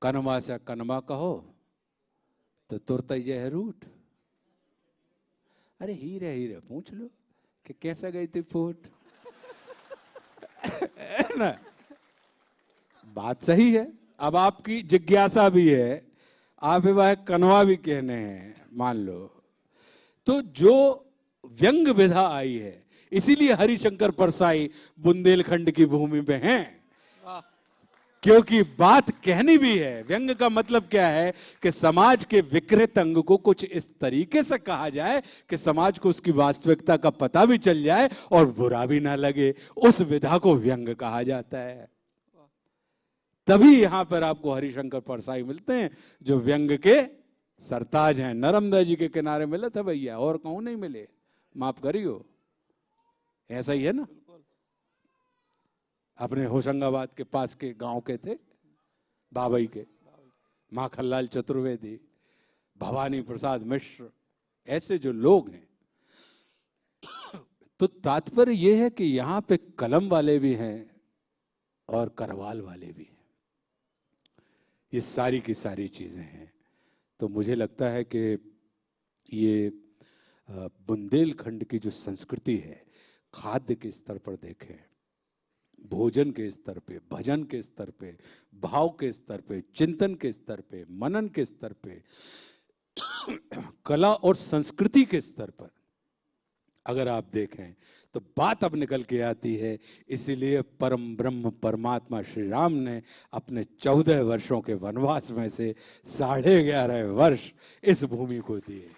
कनमा से कनमा कहो तो तुरता ये रूट। अरे हीरे हीरे पूछ लो कि कैसा गई थी फूट। ना बात सही है। अब आपकी जिज्ञासा भी है, आप वह कनवा भी कहने हैं मान लो, तो जो व्यंग विधा आई है, इसीलिए हरिशंकर परसाई बुंदेलखंड की भूमि पे हैं, क्योंकि बात कहनी भी है। व्यंग का मतलब क्या है कि समाज के विकृत अंग को कुछ इस तरीके से कहा जाए कि समाज को उसकी वास्तविकता का पता भी चल जाए और बुरा भी ना लगे, उस विधा को व्यंग कहा जाता है। तभी यहां पर आपको हरिशंकर परसाई मिलते हैं जो व्यंग के सरताज हैं। नर्मदा जी के किनारे मिले थे भैया, और कहूं नहीं मिले, माफ करियो, ऐसा ही है ना। अपने होशंगाबाद के पास के गांव के थे बाबई के, माखनलाल चतुर्वेदी, भवानी प्रसाद मिश्र, ऐसे जो लोग हैं। तो तात्पर्य यह है कि यहां पे कलम वाले भी हैं और करवाल वाले भी हैं, ये सारी की सारी चीजें हैं। तो मुझे लगता है कि ये बुंदेलखंड की जो संस्कृति है, खाद्य के स्तर पर देखें, भोजन के स्तर पे, भजन के स्तर पे, भाव के स्तर पे, चिंतन के स्तर पे, मनन के स्तर पे, कला और संस्कृति के स्तर पर अगर आप देखें तो बात अब निकल के आती है। इसीलिए परम ब्रह्म परमात्मा श्री राम ने अपने 14 वर्षों के वनवास में से 11.5 वर्ष इस भूमि को दिए।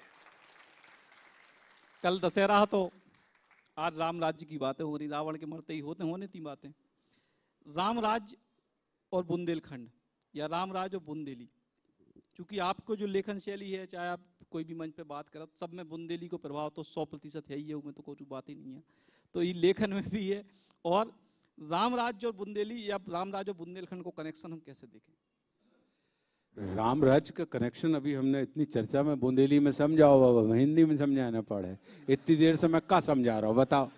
कल दशहरा तो आज राम राज्य की बातें हो रही, रावण के मरते ही होने थी बातें। राम राज्य और बुंदेलखंड या राम राज्य और बुंदेली, क्योंकि आपको जो लेखन शैली है, चाहे आप कोई भी मंच पे बात करत, सब में बुंदेली को प्रभाव तो 100% है ही है, उसमें तो कोई बात ही नहीं है। तो ये लेखन में भी है। और राम राज्य और बुंदेली या राम राज्य और बुंदेलखंड को कनेक्शन हम कैसे देखें? राम राज्य का कनेक्शन अभी हमने इतनी चर्चा में बुंदेली में समझाओ बाबा, हिंदी में समझाना पड़े। इतनी देर से मैं क्या समझा रहा हूँ बताओ,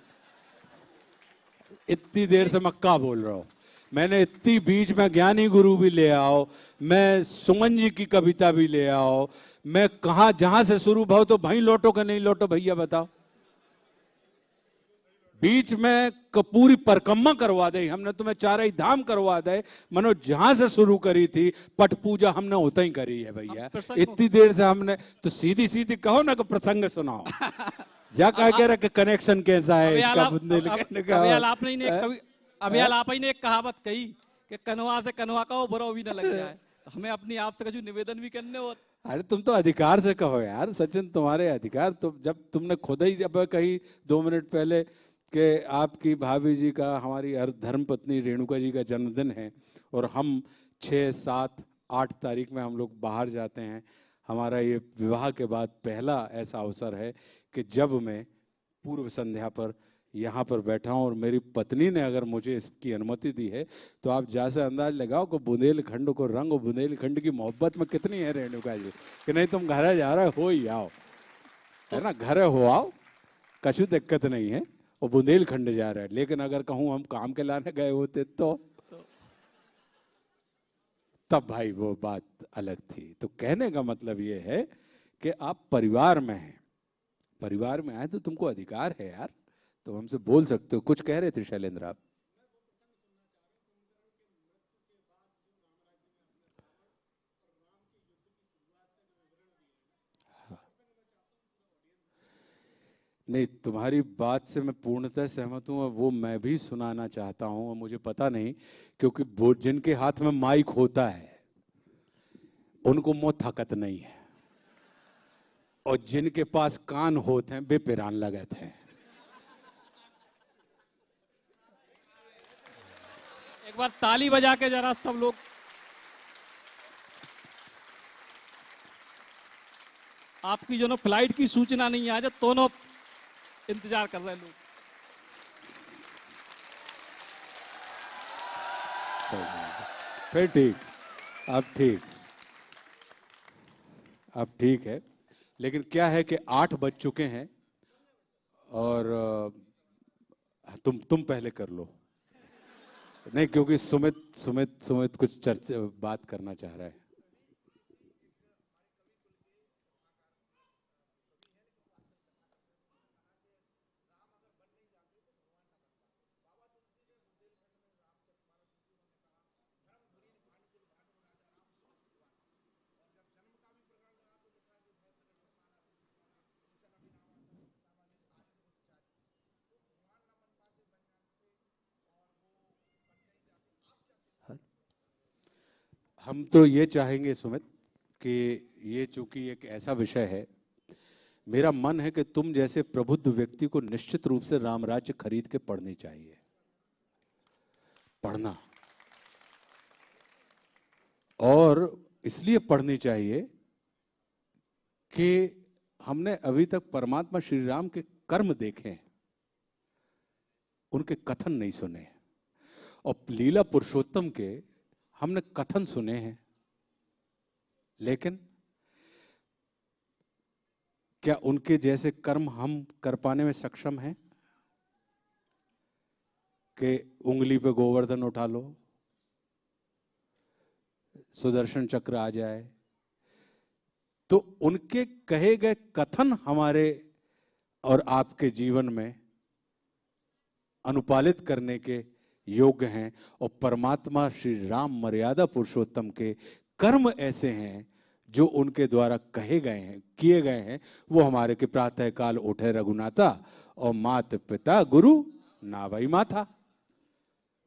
इतनी देर से मैं क्या बोल रहा हूँ। मैंने इतनी बीच में ज्ञानी गुरु भी ले आओ, मैं सुमन जी की कविता भी ले आओ, मैं कहा जहां से शुरू भाव तो भाई लौटो कि नहीं लौटो भैया बताओ। बीच में पूरी परिक्रमा करवा दे, हमने तुम्हें 4 धाम करवा दे, मनो जहां से शुरू करी थी पट पूजा हमने उतना ही करी है भैया। इतनी देर से हमने तो सीधी सीधी कहो ना कि प्रसंग सुनाओ। जा कह के रखे कनेक्शन कैसा है इसका बुंदेलखंड का। अभियाल आप ही ने एक कहावत कही कि कनवा से कनवा का बुरा भी ना लग जाए। हमें अपनी आपसे कुछ निवेदन भी करने। और अरे तुम तो अधिकार से कहो यार सचिन, तुम्हारे अधिकार। तो जब तुमने खुद ही जब कही 2 मिनट पहले कि आपकी भाभी जी का, हमारी धर्म पत्नी रेणुका जी का जन्मदिन है और हम 6, 7, 8 तारीख में हम लोग बाहर जाते हैं। हमारा ये विवाह के बाद पहला ऐसा अवसर है कि जब मैं पूर्व संध्या पर यहाँ पर बैठा हूँ और मेरी पत्नी ने अगर मुझे इसकी अनुमति दी है, तो आप जैसे अंदाज लगाओ कि बुंदेलखंड को रंग और बुंदेलखंड की मोहब्बत में कितनी है रेणुका जी, कि नहीं तुम घर जा रहे हो ही आओ, है ना, घर हो आओ, कछु दिक्कत नहीं है, और बुंदेलखंड जा रहे हैं। लेकिन अगर कहूँ हम काम के लाने गए होते तो तब भाई वो बात अलग थी। तो कहने का मतलब ये है कि आप परिवार में हैं, परिवार में आए तो तुमको अधिकार है यार, तो हमसे बोल सकते हो। कुछ कह रहे थे शैलेंद्र आप? नहीं, तुम्हारी बात से मैं पूर्णतः सहमत हूँ और वो मैं भी सुनाना चाहता हूँ। और मुझे पता नहीं, क्योंकि वो जिनके हाथ में माइक होता है उनको मुंह थकत नहीं है, और जिनके पास कान होते हैं वे पिरान लगत हैं। एक बार ताली बजा के जरा सब लोग। आपकी जो ना फ्लाइट की सूचना नहीं आ जाए, दोनों इंतजार कर रहे हैं लोग। फिर ठीक, अब ठीक है। लेकिन क्या है कि 8 बज चुके हैं और तुम पहले कर लो। नहीं, क्योंकि सुमित कुछ चर्चा बात करना चाह रहा है। हम तो ये चाहेंगे सुमित कि ये चूंकि एक ऐसा विषय है, मेरा मन है कि तुम जैसे प्रबुद्ध व्यक्ति को निश्चित रूप से राम राज्य खरीद के पढ़नी चाहिए, पढ़ना। और इसलिए पढ़नी चाहिए कि हमने अभी तक परमात्मा श्री राम के कर्म देखे हैं, उनके कथन नहीं सुने, और लीला पुरुषोत्तम के हमने कथन सुने हैं, लेकिन क्या उनके जैसे कर्म हम कर पाने में सक्षम हैं? कि उंगली पे गोवर्धन उठा लो, सुदर्शन चक्र आ जाए, तो उनके कहे गए कथन हमारे और आपके जीवन में अनुपालित करने के योग्य हैं। और परमात्मा श्री राम मर्यादा पुरुषोत्तम के कर्म ऐसे हैं जो उनके द्वारा कहे गए हैं, किए गए हैं। वो हमारे के प्रातः काल उठे रघुनाथा और मात पिता गुरु नावई माथा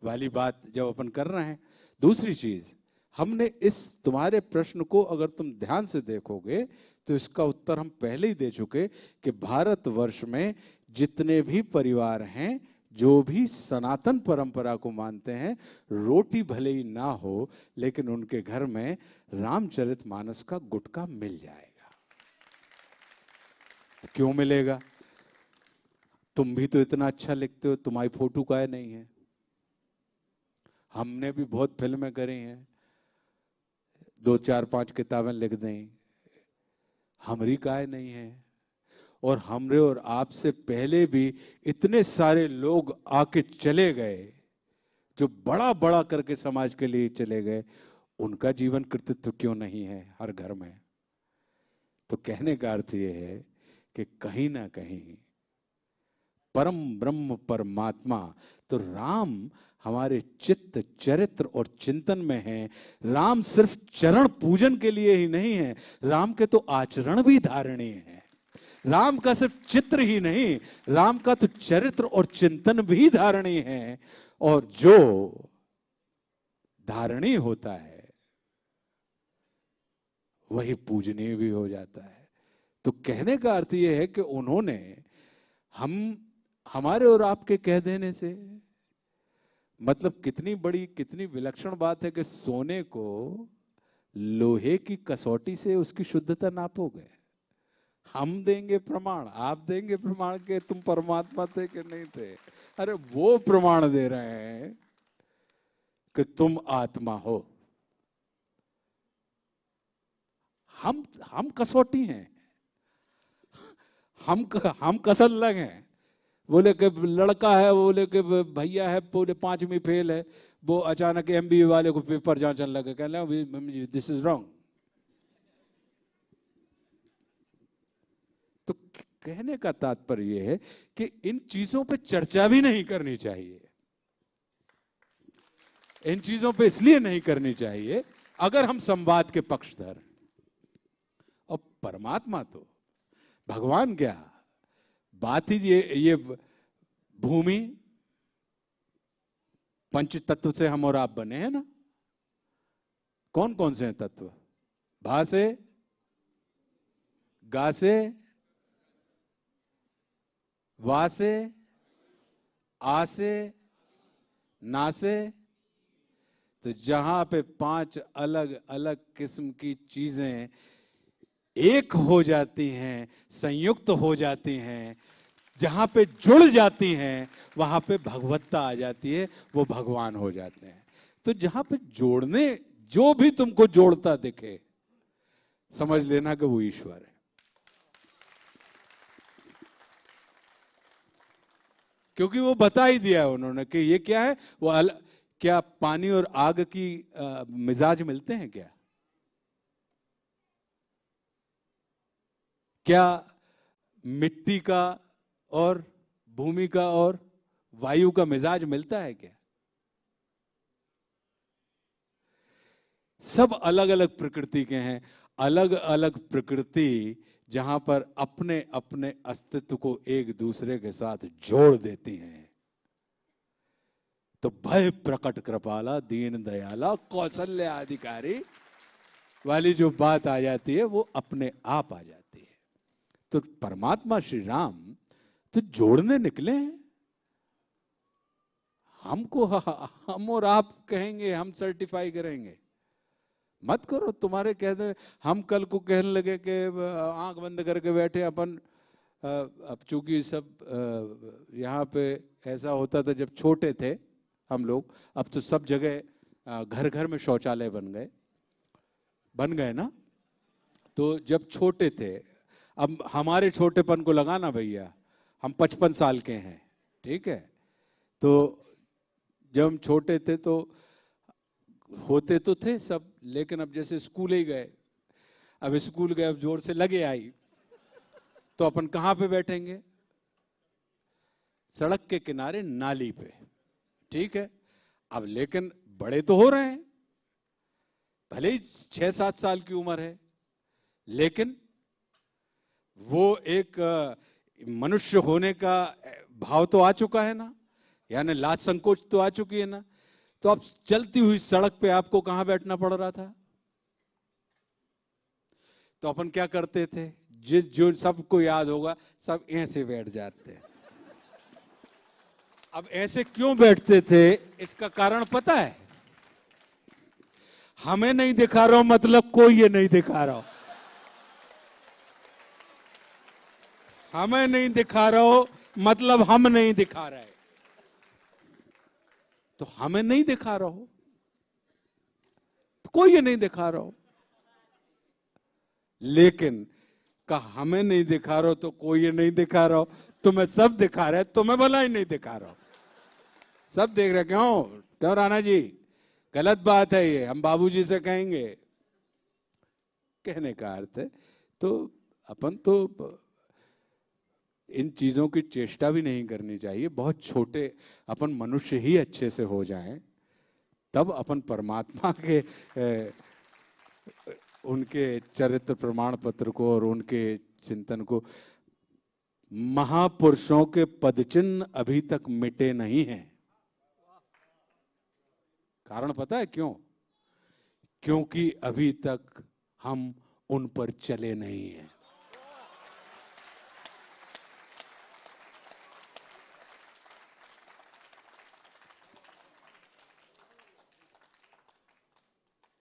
वाली बात जब अपन कर रहे हैं। दूसरी चीज, हमने इस तुम्हारे प्रश्न को अगर तुम ध्यान से देखोगे तो इसका उत्तर हम पहले ही दे चुके कि भारतवर्ष में जितने भी परिवार हैं जो भी सनातन परंपरा को मानते हैं, रोटी भले ही ना हो लेकिन उनके घर में रामचरितमानस का गुटका मिल जाएगा। तो क्यों मिलेगा? तुम भी तो इतना अच्छा लिखते हो, तुम्हारी फोटो काहे नहीं है? हमने भी बहुत फिल्में करी हैं, 2 4 5 किताबें लिख दें, हमारी काहे नहीं है? और हमरे और आपसे पहले भी इतने सारे लोग आके चले गए जो बड़ा बड़ा करके समाज के लिए चले गए, उनका जीवन कृतित्व क्यों नहीं है हर घर में? तो कहने का अर्थ ये है कि कहीं ना कहीं परम ब्रह्म परमात्मा तो राम हमारे चित्त चरित्र और चिंतन में है। राम सिर्फ चरण पूजन के लिए ही नहीं है, राम के तो आचरण भी धारणीय है। राम का सिर्फ चित्र ही नहीं, राम का तो चरित्र और चिंतन भी धारणीय है। और जो धारणीय होता है वही पूजनीय भी हो जाता है। तो कहने का अर्थ यह है कि उन्होंने हमारे और आपके कह देने से, मतलब कितनी बड़ी कितनी विलक्षण बात है कि सोने को लोहे की कसौटी से उसकी शुद्धता नापोगे? हम देंगे प्रमाण, आप देंगे प्रमाण के तुम परमात्मा थे कि नहीं थे? अरे वो प्रमाण दे रहे हैं कि तुम आत्मा हो। हम कसौटी हैं, हम कसल लग हैं। बोले कि लड़का है, बोले कि भैया है, बोले 5वीं फेल है, वो अचानक एमबीए वाले को पेपर जांचने लगे, कह रहे दिस इज रॉन्ग। तो कहने का तात्पर्य यह है कि इन चीजों पे चर्चा भी नहीं करनी चाहिए। इन चीजों पे इसलिए नहीं करनी चाहिए अगर हम संवाद के पक्षधर। और परमात्मा तो भगवान क्या, बात ही ये भूमि पंच तत्व से हम और आप बने हैं ना। कौन कौन से हैं तत्व? भा से, गा से, वा से, आ से, ना से। तो जहां पे 5 अलग अलग किस्म की चीजें एक हो जाती हैं, संयुक्त हो जाती हैं, जहां पे जुड़ जाती हैं, वहां पे भगवत्ता आ जाती है, वो भगवान हो जाते हैं। तो जहां पे जोड़ने, जो भी तुमको जोड़ता दिखे, समझ लेना कि वो ईश्वर है। क्योंकि वो बता ही दिया है उन्होंने कि ये क्या है। वो क्या पानी और आग की मिजाज मिलते हैं क्या? क्या मिट्टी का और भूमि का और वायु का मिजाज मिलता है क्या? सब अलग अलग प्रकृति के हैं। अलग अलग प्रकृति जहां पर अपने अपने अस्तित्व को एक दूसरे के साथ जोड़ देती हैं, तो भय प्रकट कृपाला दीन दयाला कौशल्य अधिकारी वाली जो बात आ जाती है, वो अपने आप आ जाती है। तो परमात्मा श्री राम तो जोड़ने निकले हैं। हमको हम और आप कहेंगे, हम सर्टिफाई करेंगे, मत करो। तुम्हारे कहते, हम कल को कहने लगे कि आंख बंद करके बैठे अपन। अब चूंकि सब यहाँ पे ऐसा होता था जब छोटे थे हम लोग, अब तो सब जगह घर घर में शौचालय बन गए ना। तो जब छोटे थे, अब हमारे छोटेपन को लगाना भैया, हम 55 साल के हैं, ठीक है। तो जब हम छोटे थे तो होते तो थे सब, लेकिन अब जैसे स्कूल ही गए, अब स्कूल गए, अब जोर से लगे आई, तो अपन कहाँ पे बैठेंगे? सड़क के किनारे नाली पे, ठीक है। अब लेकिन बड़े तो हो रहे हैं, भले ही 6-7 साल की उम्र है, लेकिन वो एक मनुष्य होने का भाव तो आ चुका है ना, यानी लाज संकोच तो आ चुकी है ना। तो अब चलती हुई सड़क पे आपको कहां बैठना पड़ रहा था? तो अपन क्या करते थे, जो सबको याद होगा, सब ऐसे बैठ जाते। अब ऐसे क्यों बैठते थे, इसका कारण पता है? हमें नहीं दिखा रहा हूं मतलब कोई ये नहीं दिखा रहा हो, हमें नहीं दिखा रहा हो मतलब हम नहीं दिखा रहे। तो हमें नहीं दिखा रहा हो तो कोई ये नहीं दिखा रहा हो, लेकिन हमें नहीं दिखा रहा हो तो कोई ये नहीं दिखा रहा हो, तुम्हें सब दिखा रहे, तुम्हें भला ही नहीं दिखा रहा हो। सब देख रहे, क्यों क्यों राणा जी, गलत बात है ये, हम बाबूजी से कहेंगे। कहने का अर्थ है, तो अपन तो इन चीजों की चेष्टा भी नहीं करनी चाहिए। बहुत छोटे अपन मनुष्य ही अच्छे से हो जाएं, तब अपन परमात्मा के उनके चरित्र प्रमाण पत्र को और उनके चिंतन को, महापुरुषों के पदचिन्ह अभी तक मिटे नहीं हैं। कारण पता है क्यों? क्योंकि अभी तक हम उन पर चले नहीं हैं।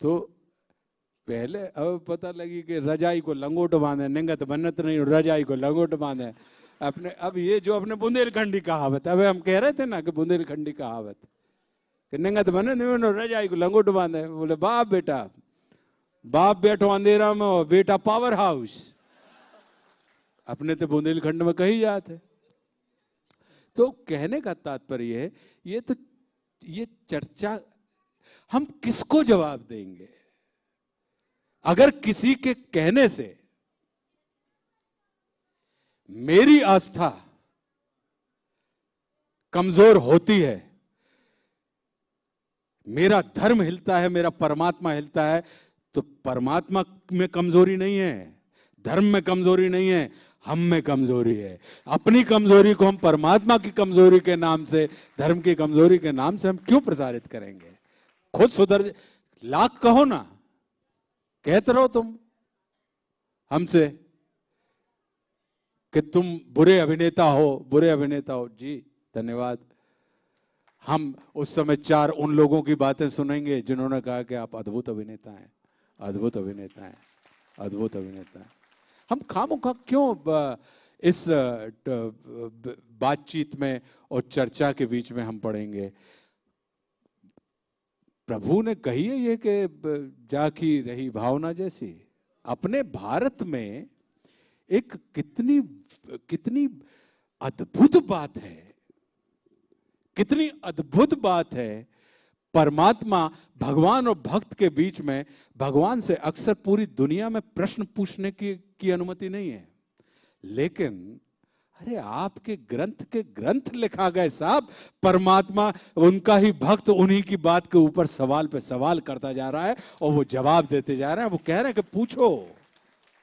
तो पहले अब पता लगी कि रजाई को लंगोट बांधे, निंगत बन्नत नहीं, रजाई को लंगोट बांधे अपने। अब ये जो अपने बुंदेलखंडी कहावत, अब हम कह रहे थे ना कि बुंदेलखंडी कहावत कि निंगत बन्नत नहीं, रजाई को लंगोट बांधे। बोले बाप बेटा, बाप बैठो अंधेरा में हो, बेटा पावर हाउस। अपने तो बुंदेलखंड में कही जाते। तो कहने का तात्पर्य है, ये चर्चा हम किसको जवाब देंगे? अगर किसी के कहने से मेरी आस्था कमजोर होती है, मेरा धर्म हिलता है, मेरा परमात्मा हिलता है, तो परमात्मा में कमजोरी नहीं है, धर्म में कमजोरी नहीं है, हम में कमजोरी है। अपनी कमजोरी को हम परमात्मा की कमजोरी के नाम से, धर्म की कमजोरी के नाम से हम क्यों प्रसारित करेंगे? खुद सुधर, लाख कहो ना, कहते रहो तुम हमसे कि तुम बुरे अभिनेता हो, बुरे अभिनेता हो। जी धन्यवाद। हम उस समय 4 उन लोगों की बातें सुनेंगे जिन्होंने कहा कि आप अद्भुत अभिनेता हैं, अद्भुत अभिनेता हैं, अद्भुत अभिनेता हैं। हम खामोखा क्यों इस बातचीत में और चर्चा के बीच में हम पड़ेंगे? प्रभु ने कही है ये कि जाकी रही भावना जैसी। अपने भारत में एक कितनी अद्भुत बात है, कितनी अद्भुत बात है। परमात्मा, भगवान और भक्त के बीच में भगवान से अक्सर पूरी दुनिया में प्रश्न पूछने की अनुमति नहीं है, लेकिन अरे आपके ग्रंथ के ग्रंथ लिखा गए साहब। परमात्मा उनका ही भक्त उन्हीं की बात के ऊपर सवाल पे सवाल करता जा रहा है और वो जवाब देते जा रहे हैं। वो कह रहे हैं कि पूछो,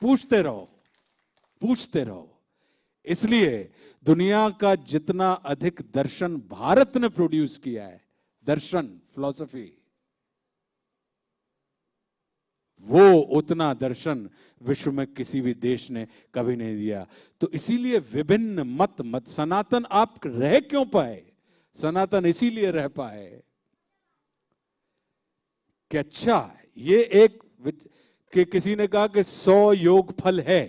पूछते रहो, पूछते रहो। इसलिए दुनिया का जितना अधिक दर्शन भारत ने प्रोड्यूस किया है, दर्शन, फिलॉसफी, वो उतना दर्शन विश्व में किसी भी देश ने कभी नहीं दिया। तो इसीलिए विभिन्न मत सनातन आप रह क्यों पाए? सनातन इसीलिए रह पाए कि अच्छा, ये एक कि किसी ने कहा कि 100 योग फल है।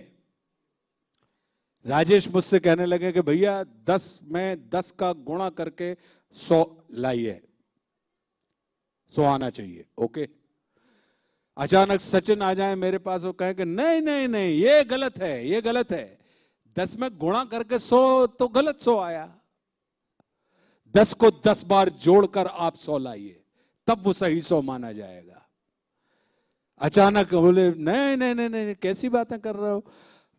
राजेश मुझसे कहने लगे कि भैया 10 में 10 का गुणा करके 100 लाइए, 100 आना चाहिए। ओके। अचानक सचिन आ जाए मेरे पास और कहे कि नहीं नहीं नहीं, ये गलत है, ये गलत है, 10 में गुणा करके 100 तो गलत 100 आया, 10 को 10 बार जोड़कर आप 100 लाइए, तब वो सही 100 माना जाएगा। अचानक बोले नहीं नहीं नहीं नहीं, कैसी बातें कर रहे हो?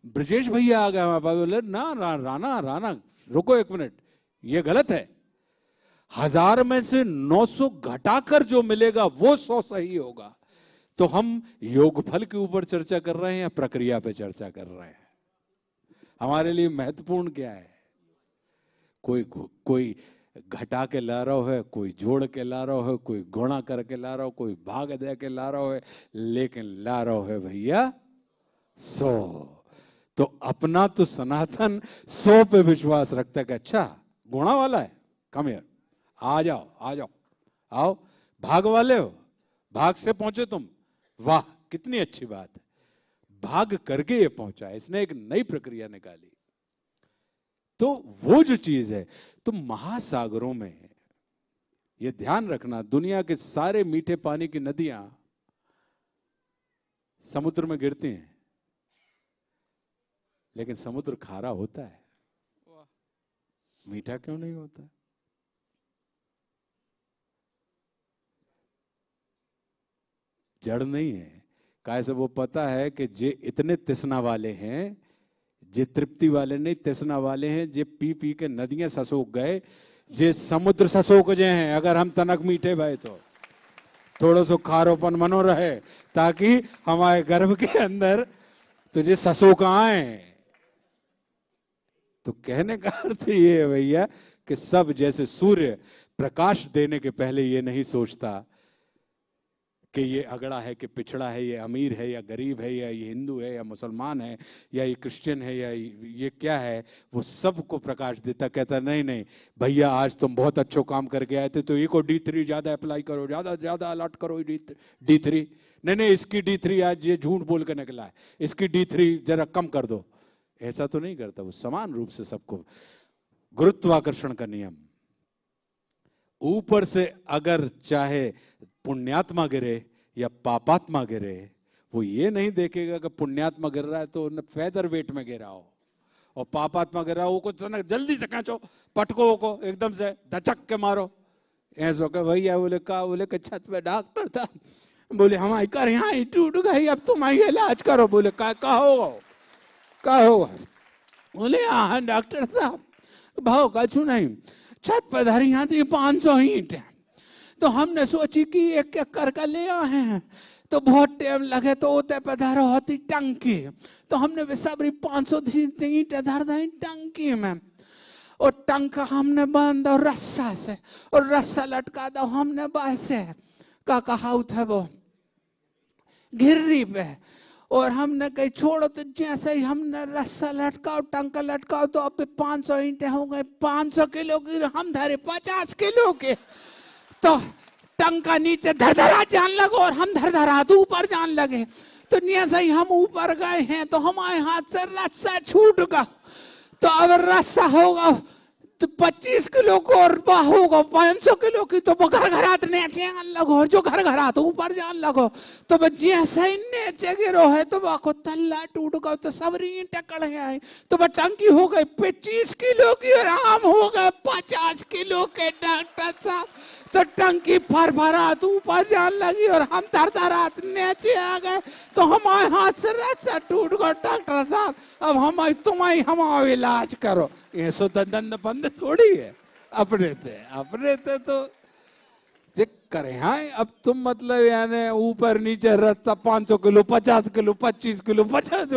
ब्रजेश भैया आ गए हमारे पास, बोले ना राना राना रुको 1 मिनट, ये गलत है। 1000 में से 900 घटाकर जो मिलेगा वो 100 सही होगा। तो हम योगफल के ऊपर चर्चा कर रहे हैं या प्रक्रिया पे चर्चा कर रहे हैं? हमारे लिए महत्वपूर्ण क्या है? कोई घटा के ला रहा है, कोई जोड़ के ला रहा है, कोई गुणा करके ला रहा हो, कोई भाग दे के ला रहा है, लेकिन ला रहा है भैया 100। तो अपना तो सनातन 100 पे विश्वास रखता है कि अच्छा गुणा वाला है, कम हियर, आ जाओ आ जाओ, आओ। भाग वाले हो, भाग से पहुंचे तुम, वाह कितनी अच्छी बात है। भाग करके ये पहुंचा, इसने एक नई प्रक्रिया निकाली। तो वो जो चीज है, तो महासागरों में ये ध्यान रखना, दुनिया के सारे मीठे पानी की नदियां समुद्र में गिरती हैं, लेकिन समुद्र खारा होता है, मीठा क्यों नहीं होता? जड़ नहीं है। कैसे? वो पता है कि जे इतने तिसना वाले हैं, जे तृप्ति वाले नहीं, तिसना वाले हैं, जे पी पी के नदियां ससोक गए, जे समुद्र ससोक जे हैं। अगर हम तनक मीठे भाई तो थोड़ा सो खारोपन मनो रहे, ताकि हमारे गर्भ के अंदर तुझे ससोक आए। तो कहने का अर्थ ये है भैया कि सब, जैसे सूर्य प्रकाश देने के पहले ये नहीं सोचता कि ये अगड़ा है कि पिछड़ा है, ये अमीर है या गरीब है, या ये हिंदू है या मुसलमान है, या ये क्रिश्चियन है या ये क्या है, वो सबको प्रकाश देता। कहता नहीं नहीं भैया, आज तुम बहुत अच्छो काम करके आए थे, तो ये को D3 ज़्यादा अप्लाई करो, ज़्यादा ज़्यादा अलॉट करो D3। नहीं नहीं, इसकी D3 आज ये झूठ बोल के निकला है, इसकी D3 जरा कम कर दो। ऐसा तो नहीं करता वो, समान रूप से सबको। गुरुत्वाकर्षण का नियम, ऊपर से अगर चाहे पुण्यात्मा गिरे या पापात्मा गिरे, वो ये नहीं देखेगा कि पुण्यात्मा गिर रहा है तो फेदर वेट में गिरा हो, और पापात्मा गिर रहा हो को तो ना जल्दी से खींचो, पटको को एकदम से धचक के मारो। ऐसा कह भैया, बोले का, बोले कि छत पे डॉक्टर था, बोले हमारी कर यहाँ ही टूट गई, अब तुम्हारी इलाज करो। बोले का होगा? बोले हाँ डॉक्टर साहब, भाव कछु नहीं, छत पर धरी यहाँ थी 500 ईंट, तो हमने सोची कि एक एक करके ले आए हैं, तो बहुत टाइम लगे, तो उते पे धर होती टंकी, तो हमने बेसब्री 500 ईंट धर दी टंकी में, और टंका हमने बांध दो रस्सा से, और रस्सा लटका दो हमने वैसे का कहा था वो घिर्री पे, और हमने कहीं छोड़ो, तो जैसे ही हमने रस्सा लटकाओ, टंका लटकाओ, तो अब 500 ईंटें हो गए 500 किलो की, हम धरे 50 किलो के, तो टंका नीचे धरधरा जान लगो और हम धरधरा तो ऊपर जान लगे। तो जैसे ही हम ऊपर गए हैं तो हमारे हाथ से रस्सा छूट गया, तो अब रस्सा होगा तो 25 किलो को, और होगा 500 किलो की, तो वो घर घरात नीचे आने लगो, जो घर घरात ऊपर जान लगो, तो वो जैसे ही नीचे गिरो है तो वो को तल्ला टूट गया, तो सब ईंटें कड़ गए, तो वो टंकी हो गई 25 किलो की, और हम हो गए 50 किलो के। डॉक्टर साहब, तो टंकी फरफरात ऊपर जान लगी और हम धरधरात नीचे आ गए, तो हमारे हाथ से रस्सा टूट गया। डॉक्टर साहब, अब हमारा इलाज करो। ये सो दंड बंद थोड़ी है, अपने थे तो ये करें। हाँ, अब तुम मतलब यानी ऊपर नीचे रस्सा 500 किलो 50 किलो 25 किलो 50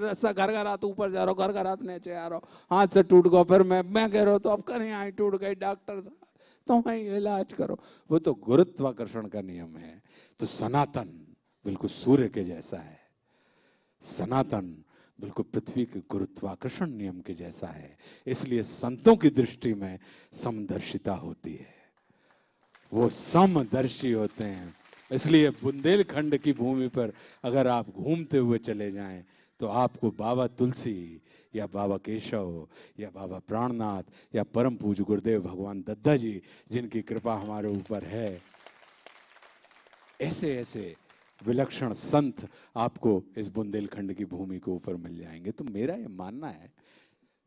रस्सा घर घर हाथ ऊपर जा रहा हो, घर घर हाथ नीचे आ रहा हो, हाथ से टूट गया, फिर मैं कह रहा हूँ तो अब करें यहाँ टूट गई, डॉक्टर साहब तुम इलाज करो। वो तो गुरुत्वाकर्षण का नियम है। तो सनातन बिल्कुल सूर्य के जैसा है, सनातन बिल्कुल पृथ्वी के गुरुत्वाकर्षण नियम के जैसा है। इसलिए संतों की दृष्टि में समदर्शिता होती है, वो समदर्शी होते हैं। इसलिए बुंदेलखंड की भूमि पर अगर आप घूमते हुए चले जाएं तो आपको बाबा तुलसी या बाबा केशव या बाबा प्राणनाथ या परम पूज्य गुरुदेव भगवान दद्दा जी, जिनकी कृपा हमारे ऊपर है, ऐसे ऐसे विलक्षण संत आपको इस बुंदेलखंड की भूमि के ऊपर मिल जाएंगे। तो मेरा ये मानना है,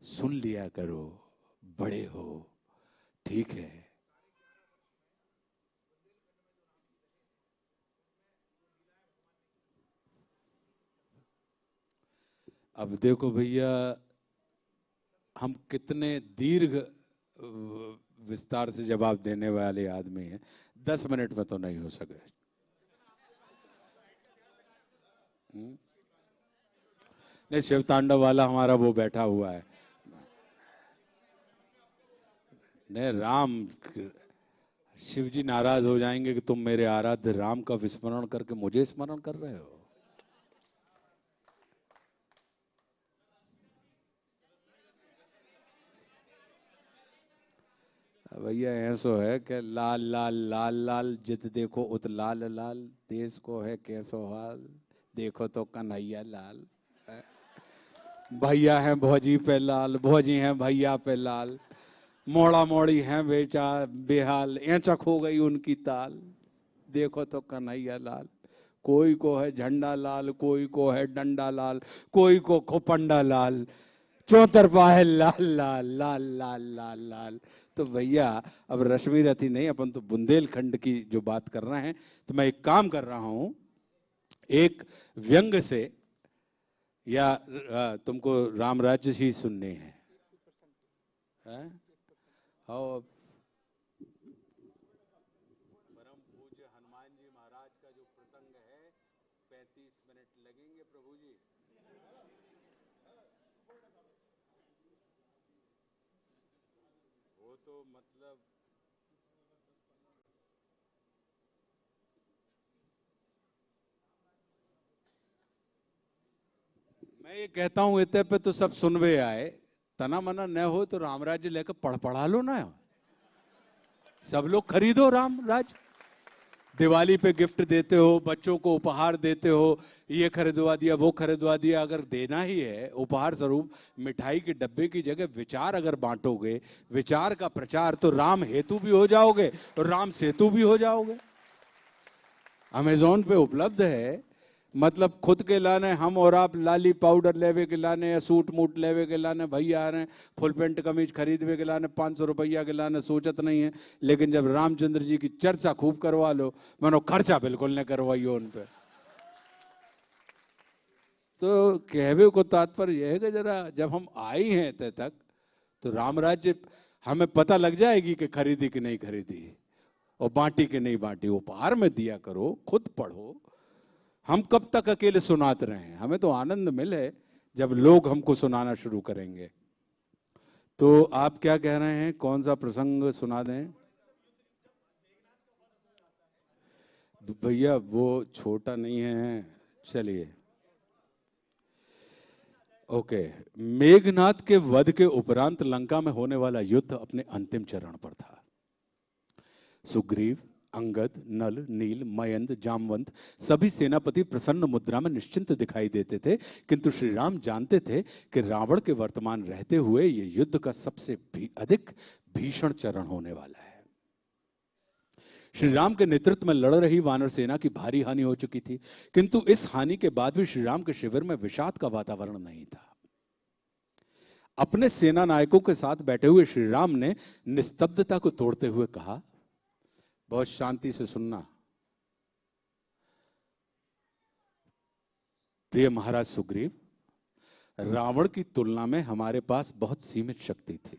सुन लिया करो, बड़े हो, ठीक है। अब देखो भैया, हम कितने दीर्घ विस्तार से जवाब देने वाले आदमी हैं, 10 मिनट में तो नहीं हो सके। नहीं, शिव तांडव वाला हमारा वो बैठा हुआ है। नहीं, राम, शिव जी नाराज हो जाएंगे कि तुम मेरे आराध्य राम का विस्मरण करके मुझे स्मरण कर रहे हो। भैया ऐसो है कि लाल लाल लाल लाल जित देखो उत लाल लाल, देश को है कैसो हाल, देखो तो कन्हैया लाल। भैया हैं भौजी पे लाल, भौजी हैं भैया पे लाल, मोड़ा मोड़ी हैं बेचा बेहाल, ऐचक हो गई उनकी ताल, देखो तो कन्हैया लाल। कोई को है झंडा लाल, कोई को है डंडा लाल, कोई को खोपंडा लाल, चौतरफा है लाल लाल लाल लाल लाल लाल। तो भैया अब रश्मि रथी नहीं, अपन तो बुंदेलखंड की जो बात कर रहे हैं। तो मैं एक काम कर रहा हूं, एक व्यंग से, या तुमको राम राज्य ही सुनने हैं? हाँ, परम पूज्य हनुमान जी महाराज का जो प्रसंग है, 35 मिनट लगेंगे प्रभु जी। वो तो मतलब मैं ये कहता हूं इतने पे तो सब सुनवे आए, तना मना न हो तो राम राज्य लेकर पढ़ा लो ना, सब लोग खरीदो राम राज्य। दिवाली पे गिफ्ट देते हो, बच्चों को उपहार देते हो, ये खरीदवा दिया वो खरीदवा दिया। अगर देना ही है उपहार स्वरूप मिठाई के डब्बे की जगह विचार अगर बांटोगे, विचार का प्रचार, तो राम हेतु भी हो जाओगे और राम सेतु भी हो जाओगे। अमेजोन पे उपलब्ध है, मतलब खुद के लाने हम और आप लाली पाउडर लेवे के लाने या सूट मूट लेवे के लाने भैया आ रहे हैं, फुल पेंट कमीज खरीदवे के लाने 500 रुपया के लाने सोचत नहीं है। लेकिन जब रामचंद्र जी की चर्चा खूब करवा लो, मानो खर्चा बिल्कुल न करवाइयो उन पे। तो कहवे को तात्पर्य यह है कि जरा जब हम आई हैं इतने तक, तो राम राज्य हमें पता लग जाएगी कि खरीदी कि नहीं खरीदी और बांटी कि नहीं बांटी। उपहार में दिया करो, खुद पढ़ो। हम कब तक अकेले सुनाते रहे हैं? हमें तो आनंद मिले जब लोग हमको सुनाना शुरू करेंगे। तो आप क्या कह रहे हैं, कौन सा प्रसंग सुना दें? भैया वो छोटा नहीं है, चलिए ओके। मेघनाद के वध के उपरांत लंका में होने वाला युद्ध अपने अंतिम चरण पर था। सुग्रीव, अंगद, नल, नील, मयंद, जामवंत सभी सेनापति प्रसन्न मुद्रा में निश्चिंत दिखाई देते थे, किंतु श्री राम जानते थे कि रावण के वर्तमान रहते हुए ये युद्ध का सबसे अधिक भीषण चरण होने वाला है। श्री राम के नेतृत्व में लड़ रही वानर सेना की भारी हानि हो चुकी थी, किंतु इस हानि के बाद भी श्री राम के शिविर में विषाद का वातावरण नहीं था। अपने सेना नायकों के साथ बैठे हुए श्री राम ने निस्तब्धता को तोड़ते हुए कहा, बहुत शांति से सुनना। प्रिय महाराज सुग्रीव, रावण की तुलना में हमारे पास बहुत सीमित शक्ति थी।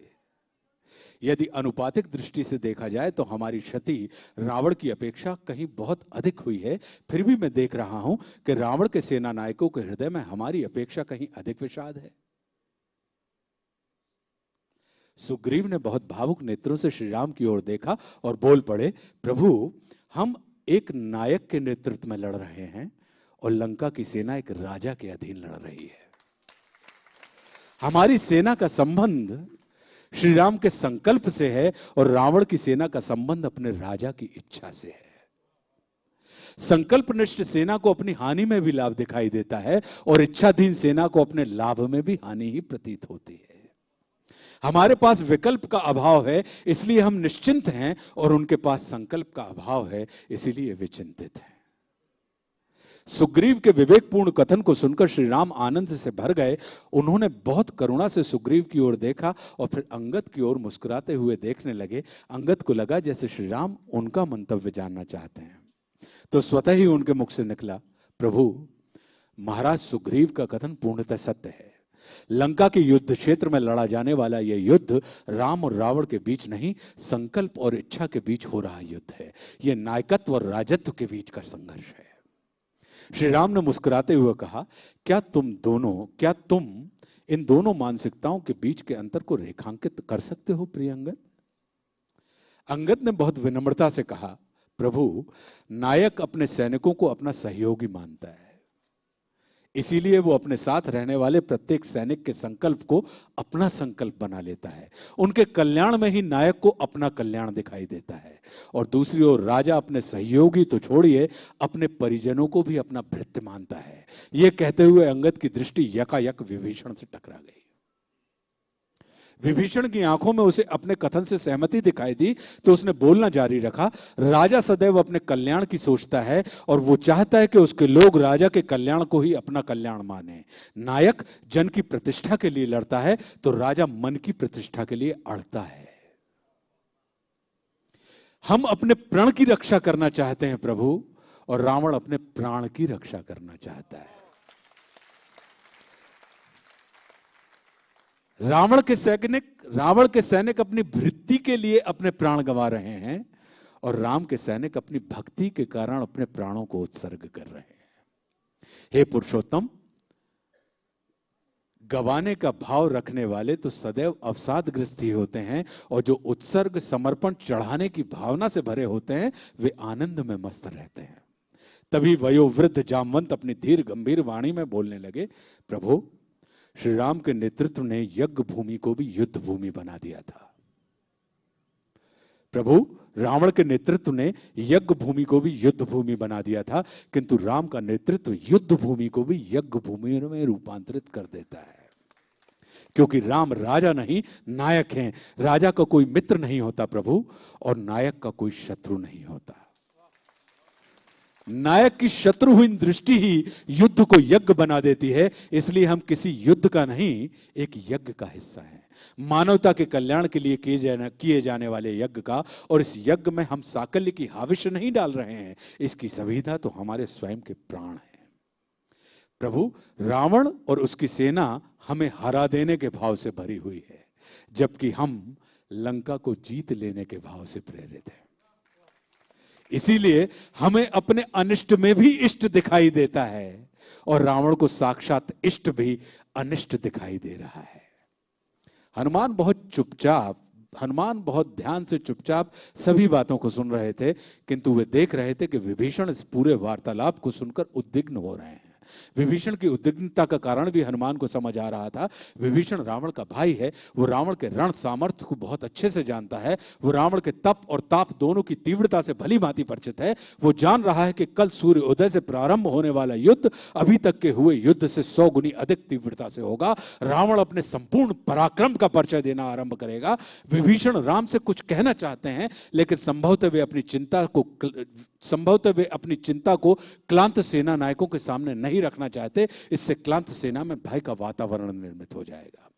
यदि अनुपातिक दृष्टि से देखा जाए तो हमारी क्षति रावण की अपेक्षा कहीं बहुत अधिक हुई है। फिर भी मैं देख रहा हूं कि रावण के सेना नायकों के हृदय में हमारी अपेक्षा कहीं अधिक विषाद है। सुग्रीव ने बहुत भावुक नेत्रों से श्री राम की ओर देखा और बोल पड़े, प्रभु, हम एक नायक के नेतृत्व में लड़ रहे हैं और लंका की सेना एक राजा के अधीन लड़ रही है। हमारी सेना का संबंध श्री राम के संकल्प से है और रावण की सेना का संबंध अपने राजा की इच्छा से है। संकल्पनिष्ठ सेना को अपनी हानि में भी लाभ दिखाई देता है और इच्छाधीन सेना को अपने लाभ में भी हानि ही प्रतीत होती है। हमारे पास विकल्प का अभाव है, इसलिए हम निश्चिंत हैं, और उनके पास संकल्प का अभाव है, इसीलिए वे चिंतित हैं। सुग्रीव के विवेकपूर्ण कथन को सुनकर श्री राम आनंद से भर गए। उन्होंने बहुत करुणा से सुग्रीव की ओर देखा और फिर अंगद की ओर मुस्कुराते हुए देखने लगे। अंगद को लगा जैसे श्री राम उनका मंतव्य जानना चाहते हैं, तो स्वतः ही उनके मुख से निकला, प्रभु, महाराज सुग्रीव का कथन पूर्णतः सत्य है। लंका के युद्ध क्षेत्र में लड़ा जाने वाला यह युद्ध राम और रावण के बीच नहीं, संकल्प और इच्छा के बीच हो रहा युद्ध है। यह नायकत्व और राजत्व के बीच का संघर्ष है। श्री राम ने मुस्कुराते हुए कहा, क्या तुम इन दोनों मानसिकताओं के बीच के अंतर को रेखांकित कर सकते हो प्रिय अंगद? अंगद ने बहुत विनम्रता से कहा, प्रभु, नायक अपने सैनिकों को अपना सहयोगी मानता है, इसीलिए वो अपने साथ रहने वाले प्रत्येक सैनिक के संकल्प को अपना संकल्प बना लेता है। उनके कल्याण में ही नायक को अपना कल्याण दिखाई देता है। और दूसरी ओर राजा अपने सहयोगी तो छोड़िए, अपने परिजनों को भी अपना भृत्य मानता है। ये कहते हुए अंगद की दृष्टि यकायक विभीषण से टकरा गई। विभीषण की आंखों में उसे अपने कथन से सहमति दिखाई दी, तो उसने बोलना जारी रखा, राजा सदैव अपने कल्याण की सोचता है और वो चाहता है कि उसके लोग राजा के कल्याण को ही अपना कल्याण माने। नायक जन की प्रतिष्ठा के लिए लड़ता है, तो राजा मन की प्रतिष्ठा के लिए अड़ता है। हम अपने प्रण की रक्षा करना चाहते हैं प्रभु, और रावण अपने प्राण की रक्षा करना चाहता है। रावण के सैनिक अपनी वृत्ति के लिए अपने प्राण गंवा रहे हैं, और राम के सैनिक अपनी भक्ति के कारण अपने प्राणों को उत्सर्ग कर रहे हैं। हे पुरुषोत्तम, गंवाने का भाव रखने वाले तो सदैव अवसादग्रस्त ही होते हैं, और जो उत्सर्ग, समर्पण, चढ़ाने की भावना से भरे होते हैं वे आनंद में मस्त रहते हैं। तभी वयोवृद्ध जामवंत अपनी धीर गंभीर वाणी में बोलने लगे, प्रभु, श्री राम के नेतृत्व ने यज्ञ भूमि को भी युद्ध भूमि बना दिया था। प्रभु रावण के नेतृत्व ने यज्ञ भूमि को भी युद्ध भूमि बना दिया था, किंतु राम का नेतृत्व युद्ध भूमि को भी यज्ञ भूमि में रूपांतरित कर देता है। क्योंकि राम राजा नहीं नायक हैं। राजा का कोई मित्र नहीं होता प्रभु, और नायक का कोई शत्रु नहीं होता। नायक की शत्रुहीन दृष्टि ही युद्ध को यज्ञ बना देती है। इसलिए हम किसी युद्ध का नहीं, एक यज्ञ का हिस्सा हैं, मानवता के कल्याण के लिए किए जाने वाले यज्ञ का। और इस यज्ञ में हम साकल्य की हाविश नहीं डाल रहे हैं, इसकी संविधा तो हमारे स्वयं के प्राण हैं। प्रभु रावण और उसकी सेना हमें हरा देने के भाव से भरी हुई है, जबकि हम लंका को जीत लेने के भाव से प्रेरित हैं। इसीलिए हमें अपने अनिष्ट में भी इष्ट दिखाई देता है, और रावण को साक्षात इष्ट भी अनिष्ट दिखाई दे रहा है। हनुमान बहुत ध्यान से चुपचाप सभी बातों को सुन रहे थे, किंतु वे देख रहे थे कि विभीषण इस पूरे वार्तालाप को सुनकर उद्विग्न हो रहे हैं। विभीषण की उद्विग्नता का कारण भी हनुमान को समझ आ रहा था। विभीषण रावण का भाई है, वो रावण के रण सामर्थ्य को बहुत अच्छे से जानता है। वो रावण के तप और ताप दोनों की तीव्रता से भली भांति परिचित है। वो जान रहा है कि कल सूर्य उदय से प्रारंभ होने वाला युद्ध अभी तक के हुए युद्ध से 100 गुनी अधिक तीव्रता से होगा। रावण अपने संपूर्ण पराक्रम का परिचय देना आरंभ करेगा। विभीषण राम से कुछ कहना चाहते हैं, लेकिन संभवतः वे अपनी चिंता को क्लांत सेना नायकों के सामने नहीं रखना चाहते। इससे क्लांत सेना में भय का वातावरण निर्मित हो जाएगा।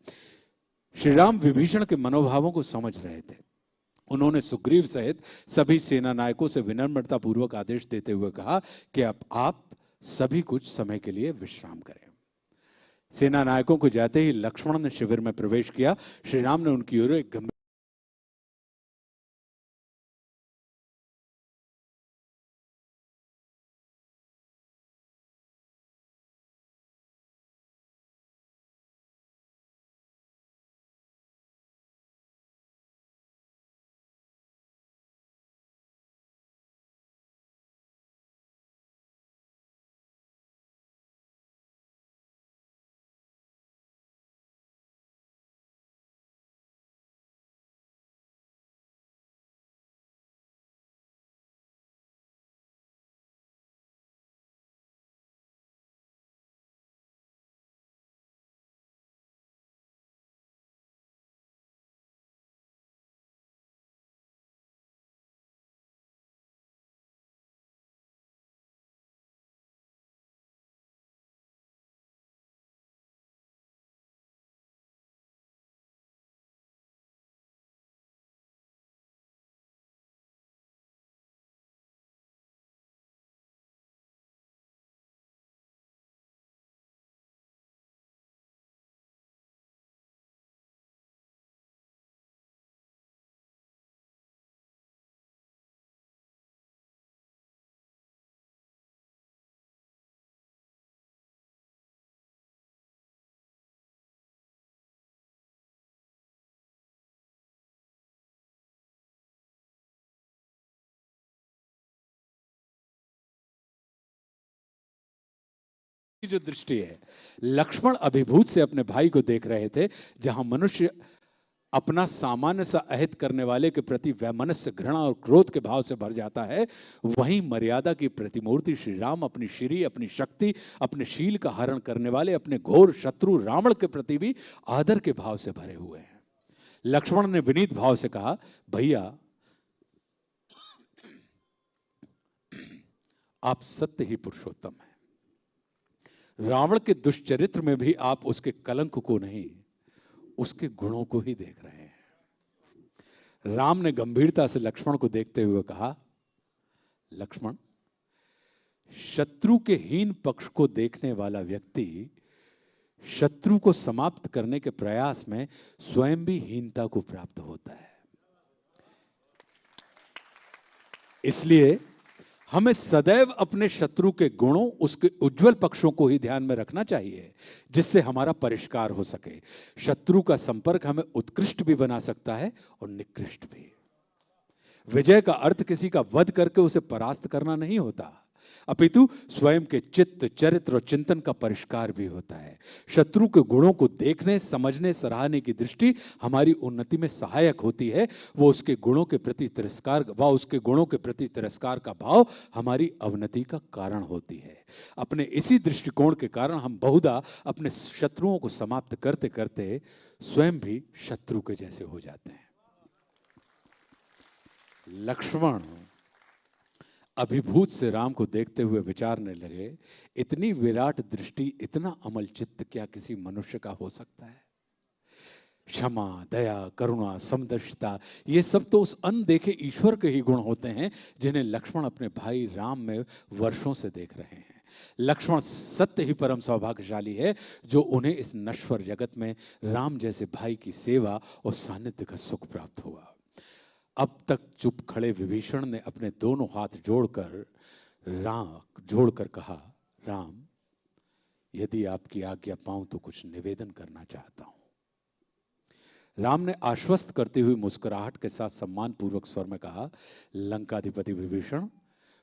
श्री राम विभीषण के मनोभावों को समझ रहे थे। उन्होंने सुग्रीव सहित सभी सेना नायकों से विनम्रता पूर्वक आदेश देते हुए कहा कि अब आप सभी कुछ समय के लिए विश्राम करें। सेना नायकों को जाते ही लक्ष्मण ने शिविर में प्रवेश किया। श्री राम ने उनकी ओर एक गंभीर की जो दृष्टि है, लक्ष्मण अभिभूत से अपने भाई को देख रहे थे। जहां मनुष्य अपना सामान्य सा अहित करने वाले के प्रति वैमनस्य, घृणा और क्रोध के भाव से भर जाता है, वहीं मर्यादा की प्रतिमूर्ति श्री राम अपनी श्री, अपनी शक्ति, अपने शील का हरण करने वाले अपने घोर शत्रु रावण के प्रति भी आदर के भाव से भरे हुए हैं। लक्ष्मण ने विनीत भाव से कहा, भैया आप सत्य ही पुरुषोत्तम हैं। रावण के दुष्चरित्र में भी आप उसके कलंक को नहीं, उसके गुणों को ही देख रहे हैं। राम ने गंभीरता से लक्ष्मण को देखते हुए कहा, लक्ष्मण, शत्रु के हीन पक्ष को देखने वाला व्यक्ति शत्रु को समाप्त करने के प्रयास में स्वयं भी हीनता को प्राप्त होता है। इसलिए हमें सदैव अपने शत्रु के गुणों, उसके उज्जवल पक्षों को ही ध्यान में रखना चाहिए, जिससे हमारा परिष्कार हो सके। शत्रु का संपर्क हमें उत्कृष्ट भी बना सकता है और निकृष्ट भी। विजय का अर्थ किसी का वध करके उसे परास्त करना नहीं होता, अपितु स्वयं के चित्त, चरित्र और चिंतन का परिष्कार भी होता है। शत्रु के गुणों को देखने, समझने, सराहने की दृष्टि हमारी उन्नति में सहायक होती है। उसके गुणों के प्रति तिरस्कार का भाव हमारी अवनति का कारण होती है। अपने इसी दृष्टिकोण के कारण हम बहुधा अपने शत्रुओं को समाप्त करते करते स्वयं भी शत्रु के जैसे हो जाते हैं। लक्ष्मण अभिभूत से राम को देखते हुए विचारने लगे, इतनी विराट दृष्टि, इतना अमल चित्त क्या किसी मनुष्य का हो सकता है? क्षमा, दया, करुणा, समदर्शिता, ये सब तो उस अनदेखे ईश्वर के ही गुण होते हैं जिन्हें लक्ष्मण अपने भाई राम में वर्षों से देख रहे हैं। लक्ष्मण सत्य ही परम सौभाग्यशाली है जो उन्हें इस नश्वर जगत में राम जैसे भाई की सेवा और सानिध्य का सुख प्राप्त हुआ। अब तक चुप खड़े विभीषण ने अपने दोनों हाथ जोड़कर कहा, राम, यदि आपकी आज्ञा पाऊं तो कुछ निवेदन करना चाहता हूं। राम ने आश्वस्त करते हुए मुस्कुराहट के साथ सम्मान पूर्वक स्वर में कहा, लंकाधिपति विभीषण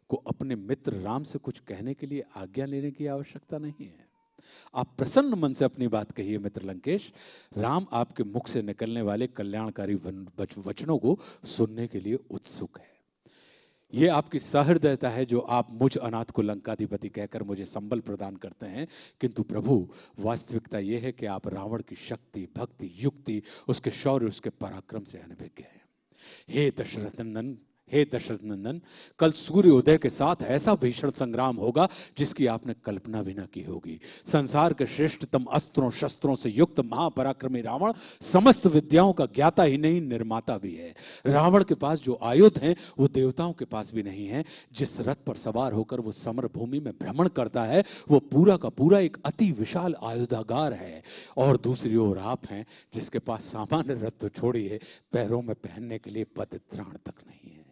को अपने मित्र राम से कुछ कहने के लिए आज्ञा लेने की आवश्यकता नहीं है। आप प्रसन्न मन से अपनी बात कहिए मित्र लंकेश। राम आपके मुख से निकलने वाले कल्याणकारी वचनों को सुनने के लिए उत्सुक है। ये आपकी सहृदयता है जो आप मुझ अनाथ को लंकाधिपति कहकर मुझे संबल प्रदान करते हैं, किंतु प्रभु, वास्तविकता यह है कि आप रावण की शक्ति, भक्ति, युक्ति, उसके शौर्य, उसके पराक्रम से अनभिज्ञ हैं। हे दशरथ नंदन, कल सूर्योदय के साथ ऐसा भीषण संग्राम होगा जिसकी आपने कल्पना भी न की होगी। संसार के श्रेष्ठतम अस्त्रों शस्त्रों से युक्त महापराक्रमी रावण समस्त विद्याओं का ज्ञाता ही नहीं, निर्माता भी है। रावण के पास जो आयुध हैं वो देवताओं के पास भी नहीं है। जिस रथ पर सवार होकर वो समर भूमि में भ्रमण करता है वो पूरा का पूरा एक अति विशाल आयुधागार है। और दूसरी ओर आप हैं जिसके पास सामान्य रथ तो छोड़िए, पैरों में पहनने के लिए पदत्राण तक नहीं है।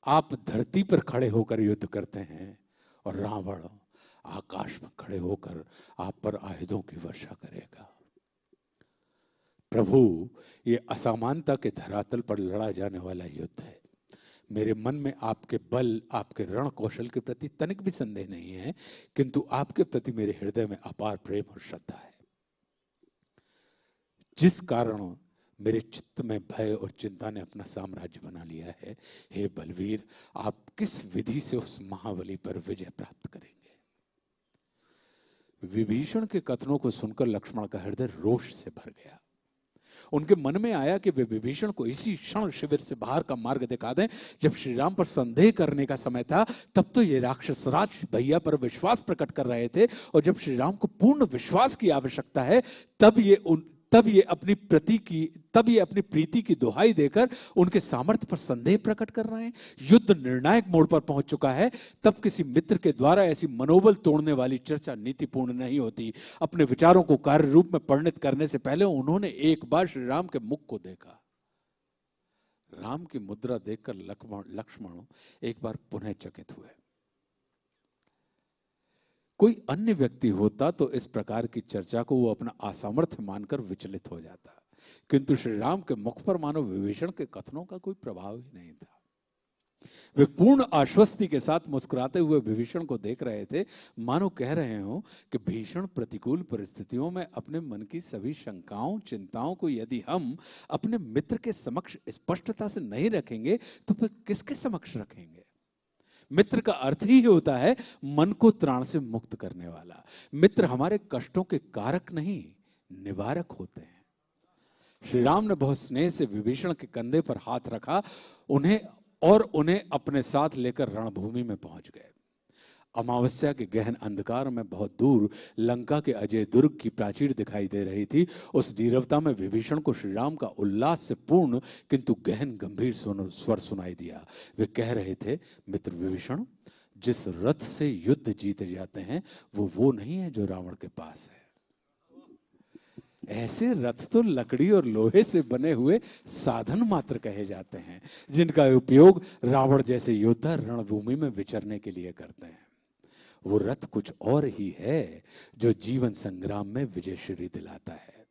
आप धरती पर खड़े होकर युद्ध करते हैं और रावण आकाश में खड़े होकर आप पर आयुधों की वर्षा करेगा। प्रभु, ये असामानता के धरातल पर लड़ा जाने वाला युद्ध है। मेरे मन में आपके बल, आपके रण कौशल के प्रति तनिक भी संदेह नहीं है, किंतु आपके प्रति मेरे हृदय में अपार प्रेम और श्रद्धा है, जिस कारण मेरे चित्त में भय और चिंता ने अपना साम्राज्य बना लिया है। हे बलवीर, आप किस विधि से उस महाबली पर विजय प्राप्त करेंगे? विभीषण के कथनों को सुनकर लक्ष्मण का हृदय रोष से भर गया। उनके मन में आया कि वे विभीषण को इसी क्षण शिविर से बाहर का मार्ग दिखा दें। जब श्री राम पर संदेह करने का समय था तब तो ये राक्षसराज भैया पर विश्वास प्रकट कर रहे थे, और जब श्री राम को पूर्ण विश्वास की आवश्यकता है तब ये अपनी प्रीति की दुहाई देकर उनके सामर्थ्य पर संदेह प्रकट कर रहे हैं। युद्ध निर्णायक मोड़ पर पहुंच चुका है, तब किसी मित्र के द्वारा ऐसी मनोबल तोड़ने वाली चर्चा नीतिपूर्ण नहीं होती। अपने विचारों को कार्य रूप में परिणत करने से पहले उन्होंने एक बार श्री राम के मुख को देखा। राम की मुद्रा देखकर लक्ष्मण एक बार पुनः चकित हुए। कोई अन्य व्यक्ति होता तो इस प्रकार की चर्चा को वो अपना असामर्थ्य मानकर विचलित हो जाता, किंतु श्री राम के मुख पर मानो विभीषण के कथनों का कोई प्रभाव ही नहीं था। वे पूर्ण आश्वस्ति के साथ मुस्कुराते हुए विभीषण को देख रहे थे, मानो कह रहे हो कि भीषण प्रतिकूल परिस्थितियों में अपने मन की सभी शंकाओं, चिंताओं को यदि हम अपने मित्र के समक्ष स्पष्टता से नहीं रखेंगे तो फिर किसके समक्ष रखेंगे? मित्र का अर्थ ही होता है मन को त्राण से मुक्त करने वाला। मित्र हमारे कष्टों के कारक नहीं, निवारक होते हैं। श्री राम ने बहुत स्नेह से विभीषण के कंधे पर हाथ रखा, उन्हें अपने साथ लेकर रणभूमि में पहुंच गए। अमावस्या के गहन अंधकार में बहुत दूर लंका के अजय दुर्ग की प्राचीर दिखाई दे रही थी। उस नीरवता में विभीषण को श्री राम का उल्लास से पूर्ण किंतु गहन गंभीर स्वर सुनाई दिया। वे कह रहे थे, मित्र विभीषण, जिस रथ से युद्ध जीते जाते हैं वो नहीं है जो रावण के पास है। ऐसे रथ तो लकड़ी और लोहे से बने हुए साधन मात्र कहे जाते हैं, जिनका उपयोग रावण जैसे योद्धा रणभूमि में विचरने के लिए करते हैं। वो रथ कुछ और ही है जो जीवन संग्राम में विजयश्री दिलाता है।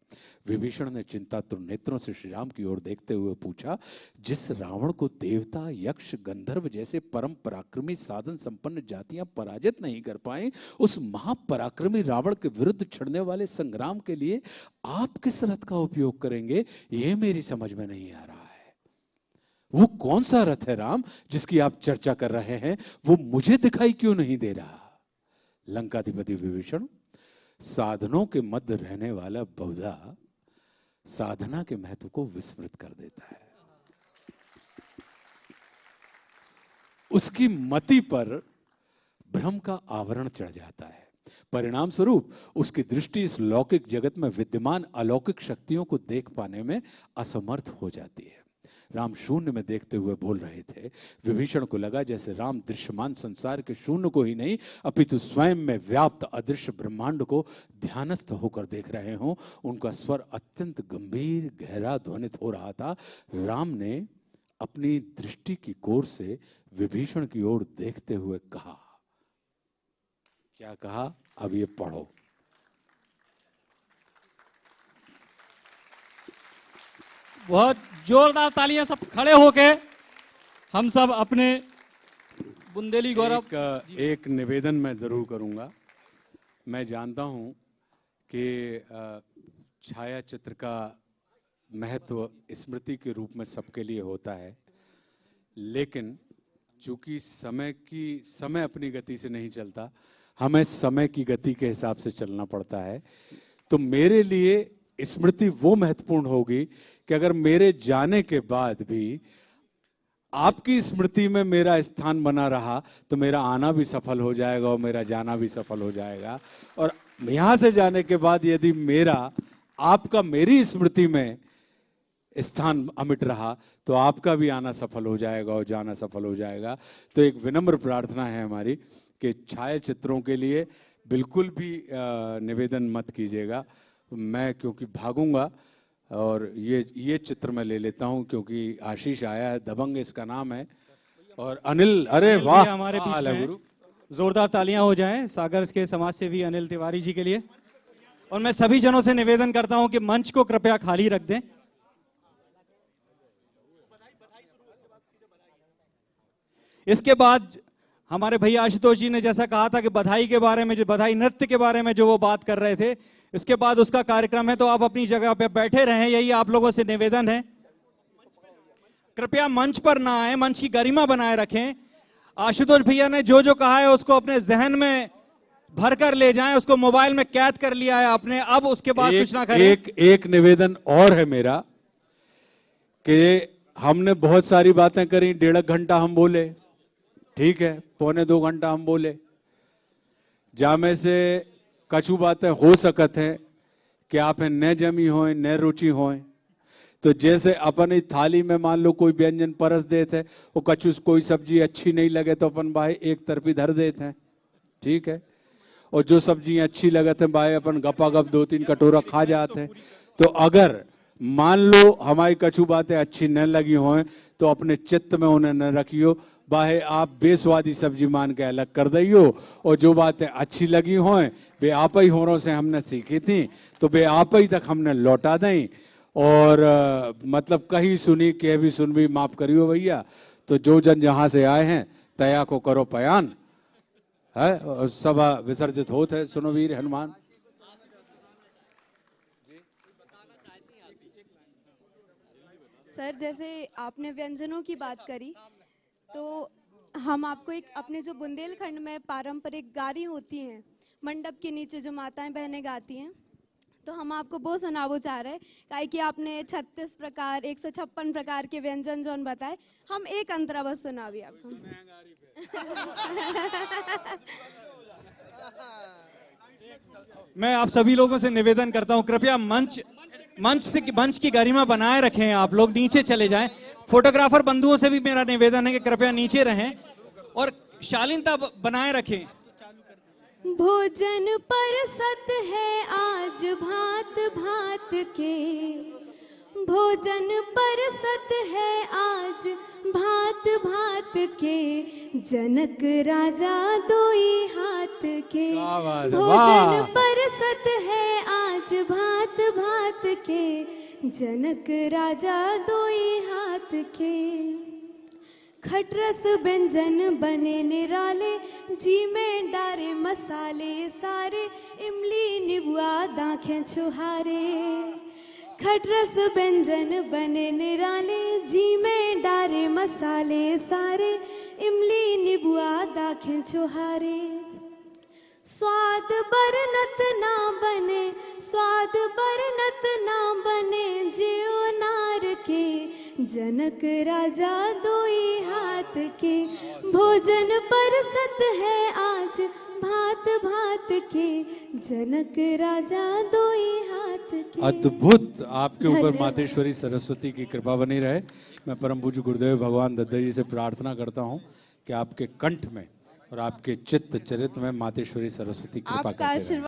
विभीषण ने चिंतातुर नेत्रों से श्री राम की ओर देखते हुए पूछा, जिस रावण को देवता, यक्ष, गंधर्व जैसे परम पराक्रमी साधन संपन्न जातियां पराजित नहीं कर पाए, उस महापराक्रमी रावण के विरुद्ध छिड़ने वाले संग्राम के लिए आप किस रथ का उपयोग करेंगे, यह मेरी समझ में नहीं आ रहा है। वो कौन सा रथ है राम जिसकी आप चर्चा कर रहे हैं, वो मुझे दिखाई क्यों नहीं दे रहा। लंकाधिपति विभीषण, साधनों के मध्य रहने वाला बहुधा साधना के महत्व को विस्मृत कर देता है। उसकी मति पर भ्रम का आवरण चढ़ जाता है। परिणाम स्वरूप उसकी दृष्टि इस लौकिक जगत में विद्यमान अलौकिक शक्तियों को देख पाने में असमर्थ हो जाती है। राम शून्य में देखते हुए बोल रहे थे। विभीषण को लगा जैसे राम दृश्यमान संसार के शून्य को ही नहीं अपितु स्वयं में व्याप्त अदृश्य ब्रह्मांड को ध्यानस्थ होकर देख रहे हों। उनका स्वर अत्यंत गंभीर गहरा ध्वनित हो रहा था। राम ने अपनी दृष्टि की कोर से विभीषण की ओर देखते हुए कहा, क्या कहा, अब ये पढ़ो। बहुत जोरदार तालियां, सब खड़े होके हम सब अपने बुंदेली गौरव। एक निवेदन मैं जरूर करूंगा। मैं जानता हूं कि छाया चित्र का महत्व स्मृति के रूप में सबके लिए होता है, लेकिन चूंकि समय अपनी गति से नहीं चलता, हमें समय की गति के हिसाब से चलना पड़ता है। तो मेरे लिए स्मृति वो महत्वपूर्ण होगी कि अगर मेरे जाने के बाद भी आपकी स्मृति में मेरा स्थान बना रहा तो मेरा आना भी सफल हो जाएगा और मेरा जाना भी सफल हो जाएगा। और यहां से जाने के बाद यदि आपका मेरी स्मृति में स्थान अमिट रहा तो आपका भी आना सफल हो जाएगा और जाना सफल हो जाएगा। तो एक विनम्र प्रार्थना है हमारी कि छाया चित्रों के लिए बिल्कुल भी निवेदन मत कीजिएगा। मैं क्योंकि भागूंगा और ये चित्र मैं ले लेता हूं क्योंकि आशीष आया है, दबंग इसका नाम है। और अनिल, अरे वाह, हमारे बीच में जोरदार तालियां हो जाएं सागर के समाज सेवी अनिल तिवारी जी के लिए। और मैं सभी जनों से निवेदन करता हूं कि मंच को कृपया खाली रख दें। इसके बाद हमारे भैया आशुतोष जी ने जैसा कहा था कि बधाई के बारे में, जो बधाई नृत्य के बारे में जो वो बात कर रहे थे, इसके बाद उसका कार्यक्रम है, तो आप अपनी जगह पे बैठे रहें, यही आप लोगों से निवेदन है। कृपया मंच पर ना आए, मंच की गरिमा बनाए रखें। आशुतोष भैया ने जो जो कहा है उसको अपने जहन में भर कर ले जाएं, उसको मोबाइल में कैद कर लिया है आपने, अब उसके बाद कुछ ना करें। एक निवेदन और है मेरा कि हमने बहुत सारी बातें करी, 1.5 घंटा हम बोले, ठीक है, 1.25 घंटा हम बोले, जामे से कछु बातें हो सकत है कि आप न जमी होए न रुचि होए। तो जैसे अपनी थाली में मान लो कोई व्यंजन परस देते, वो कछु कोई सब्जी अच्छी नहीं लगे तो अपन भाई एक तरफी धर देते हैं, ठीक है, और जो सब्जी अच्छी लगते हैं भाई अपन गपा गप 2-3 कटोरा खा जाते हैं। तो अगर मान लो हमारी कछु बातें अच्छी न लगी हों तो अपने चित्त में उन्हें न रखियो, बाहे आप बेस्वादी सब्जी मान के अलग कर दियो, और जो बातें अच्छी लगी हों वे आप ही होरों से हमने सीखी थी तो वे आप ही तक हमने लौटा दें। और मतलब कहीं सुनी कह भी सुन भी, माफ करियो भैया। तो जो जन जहां से आए हैं तया को करो पयान है, सभा विसर्जित होत है। सुनो वीर हनुमान। सर, जैसे आपने व्यंजनों की बात करी तो हम आपको एक अपने जो बुंदेलखंड में पारंपरिक गारी होती हैं, मंडप के नीचे जो माताएं बहनें गाती हैं, तो हम आपको वो सुनावो चाह रहे हैं। काहे कि आपने 36 प्रकार 156 प्रकार के व्यंजन जो बताए, हम एक अंतरा बस सुनावी आपको। मैं आप सभी लोगों से निवेदन करता हूं, कृपया मंच की गरिमा बनाए रखें। आप लोग नीचे चले जाएं। फोटोग्राफर बंधुओं से भी मेरा निवेदन है कि कृपया नीचे रहें और शालीनता बनाए रखें। भोजन परसत है आज भात भात के, भोजन परसत है आज भात भात के, जनक राजा दोई हाथ के। क्या बात है, भोजन वाह। परसत है आज भात भात के, जनक राजा दोई हाथ के। खटरस व्यंजन बने निराले, जी में डारे मसाले सारे, इमली निबुआ दाखें छुहारे। खटरस व्यंजन बने निराले, जी में डारे मसाले सारे, इमली निबुआ दाखें छुहारे। स्वाद बरनत ना बने, स्वाद बरनत ना बने, जियो नार के, जनक राजा दोई हाथ के। भोजन परसत है आज भात भात के, जनक राजा दोई हाथ के। अद्भुत, आपके ऊपर धन्यवाद। मातेश्वरी सरस्वती की कृपा बनी रहे। मैं परम पूज्य गुरुदेव भगवान दद्दा जी से प्रार्थना करता हूँ कि आपके कंठ में और आपके चित्त चरित्र में मातेश्वरी सरस्वती कृपा आपका करते रहें। आशीर्वाद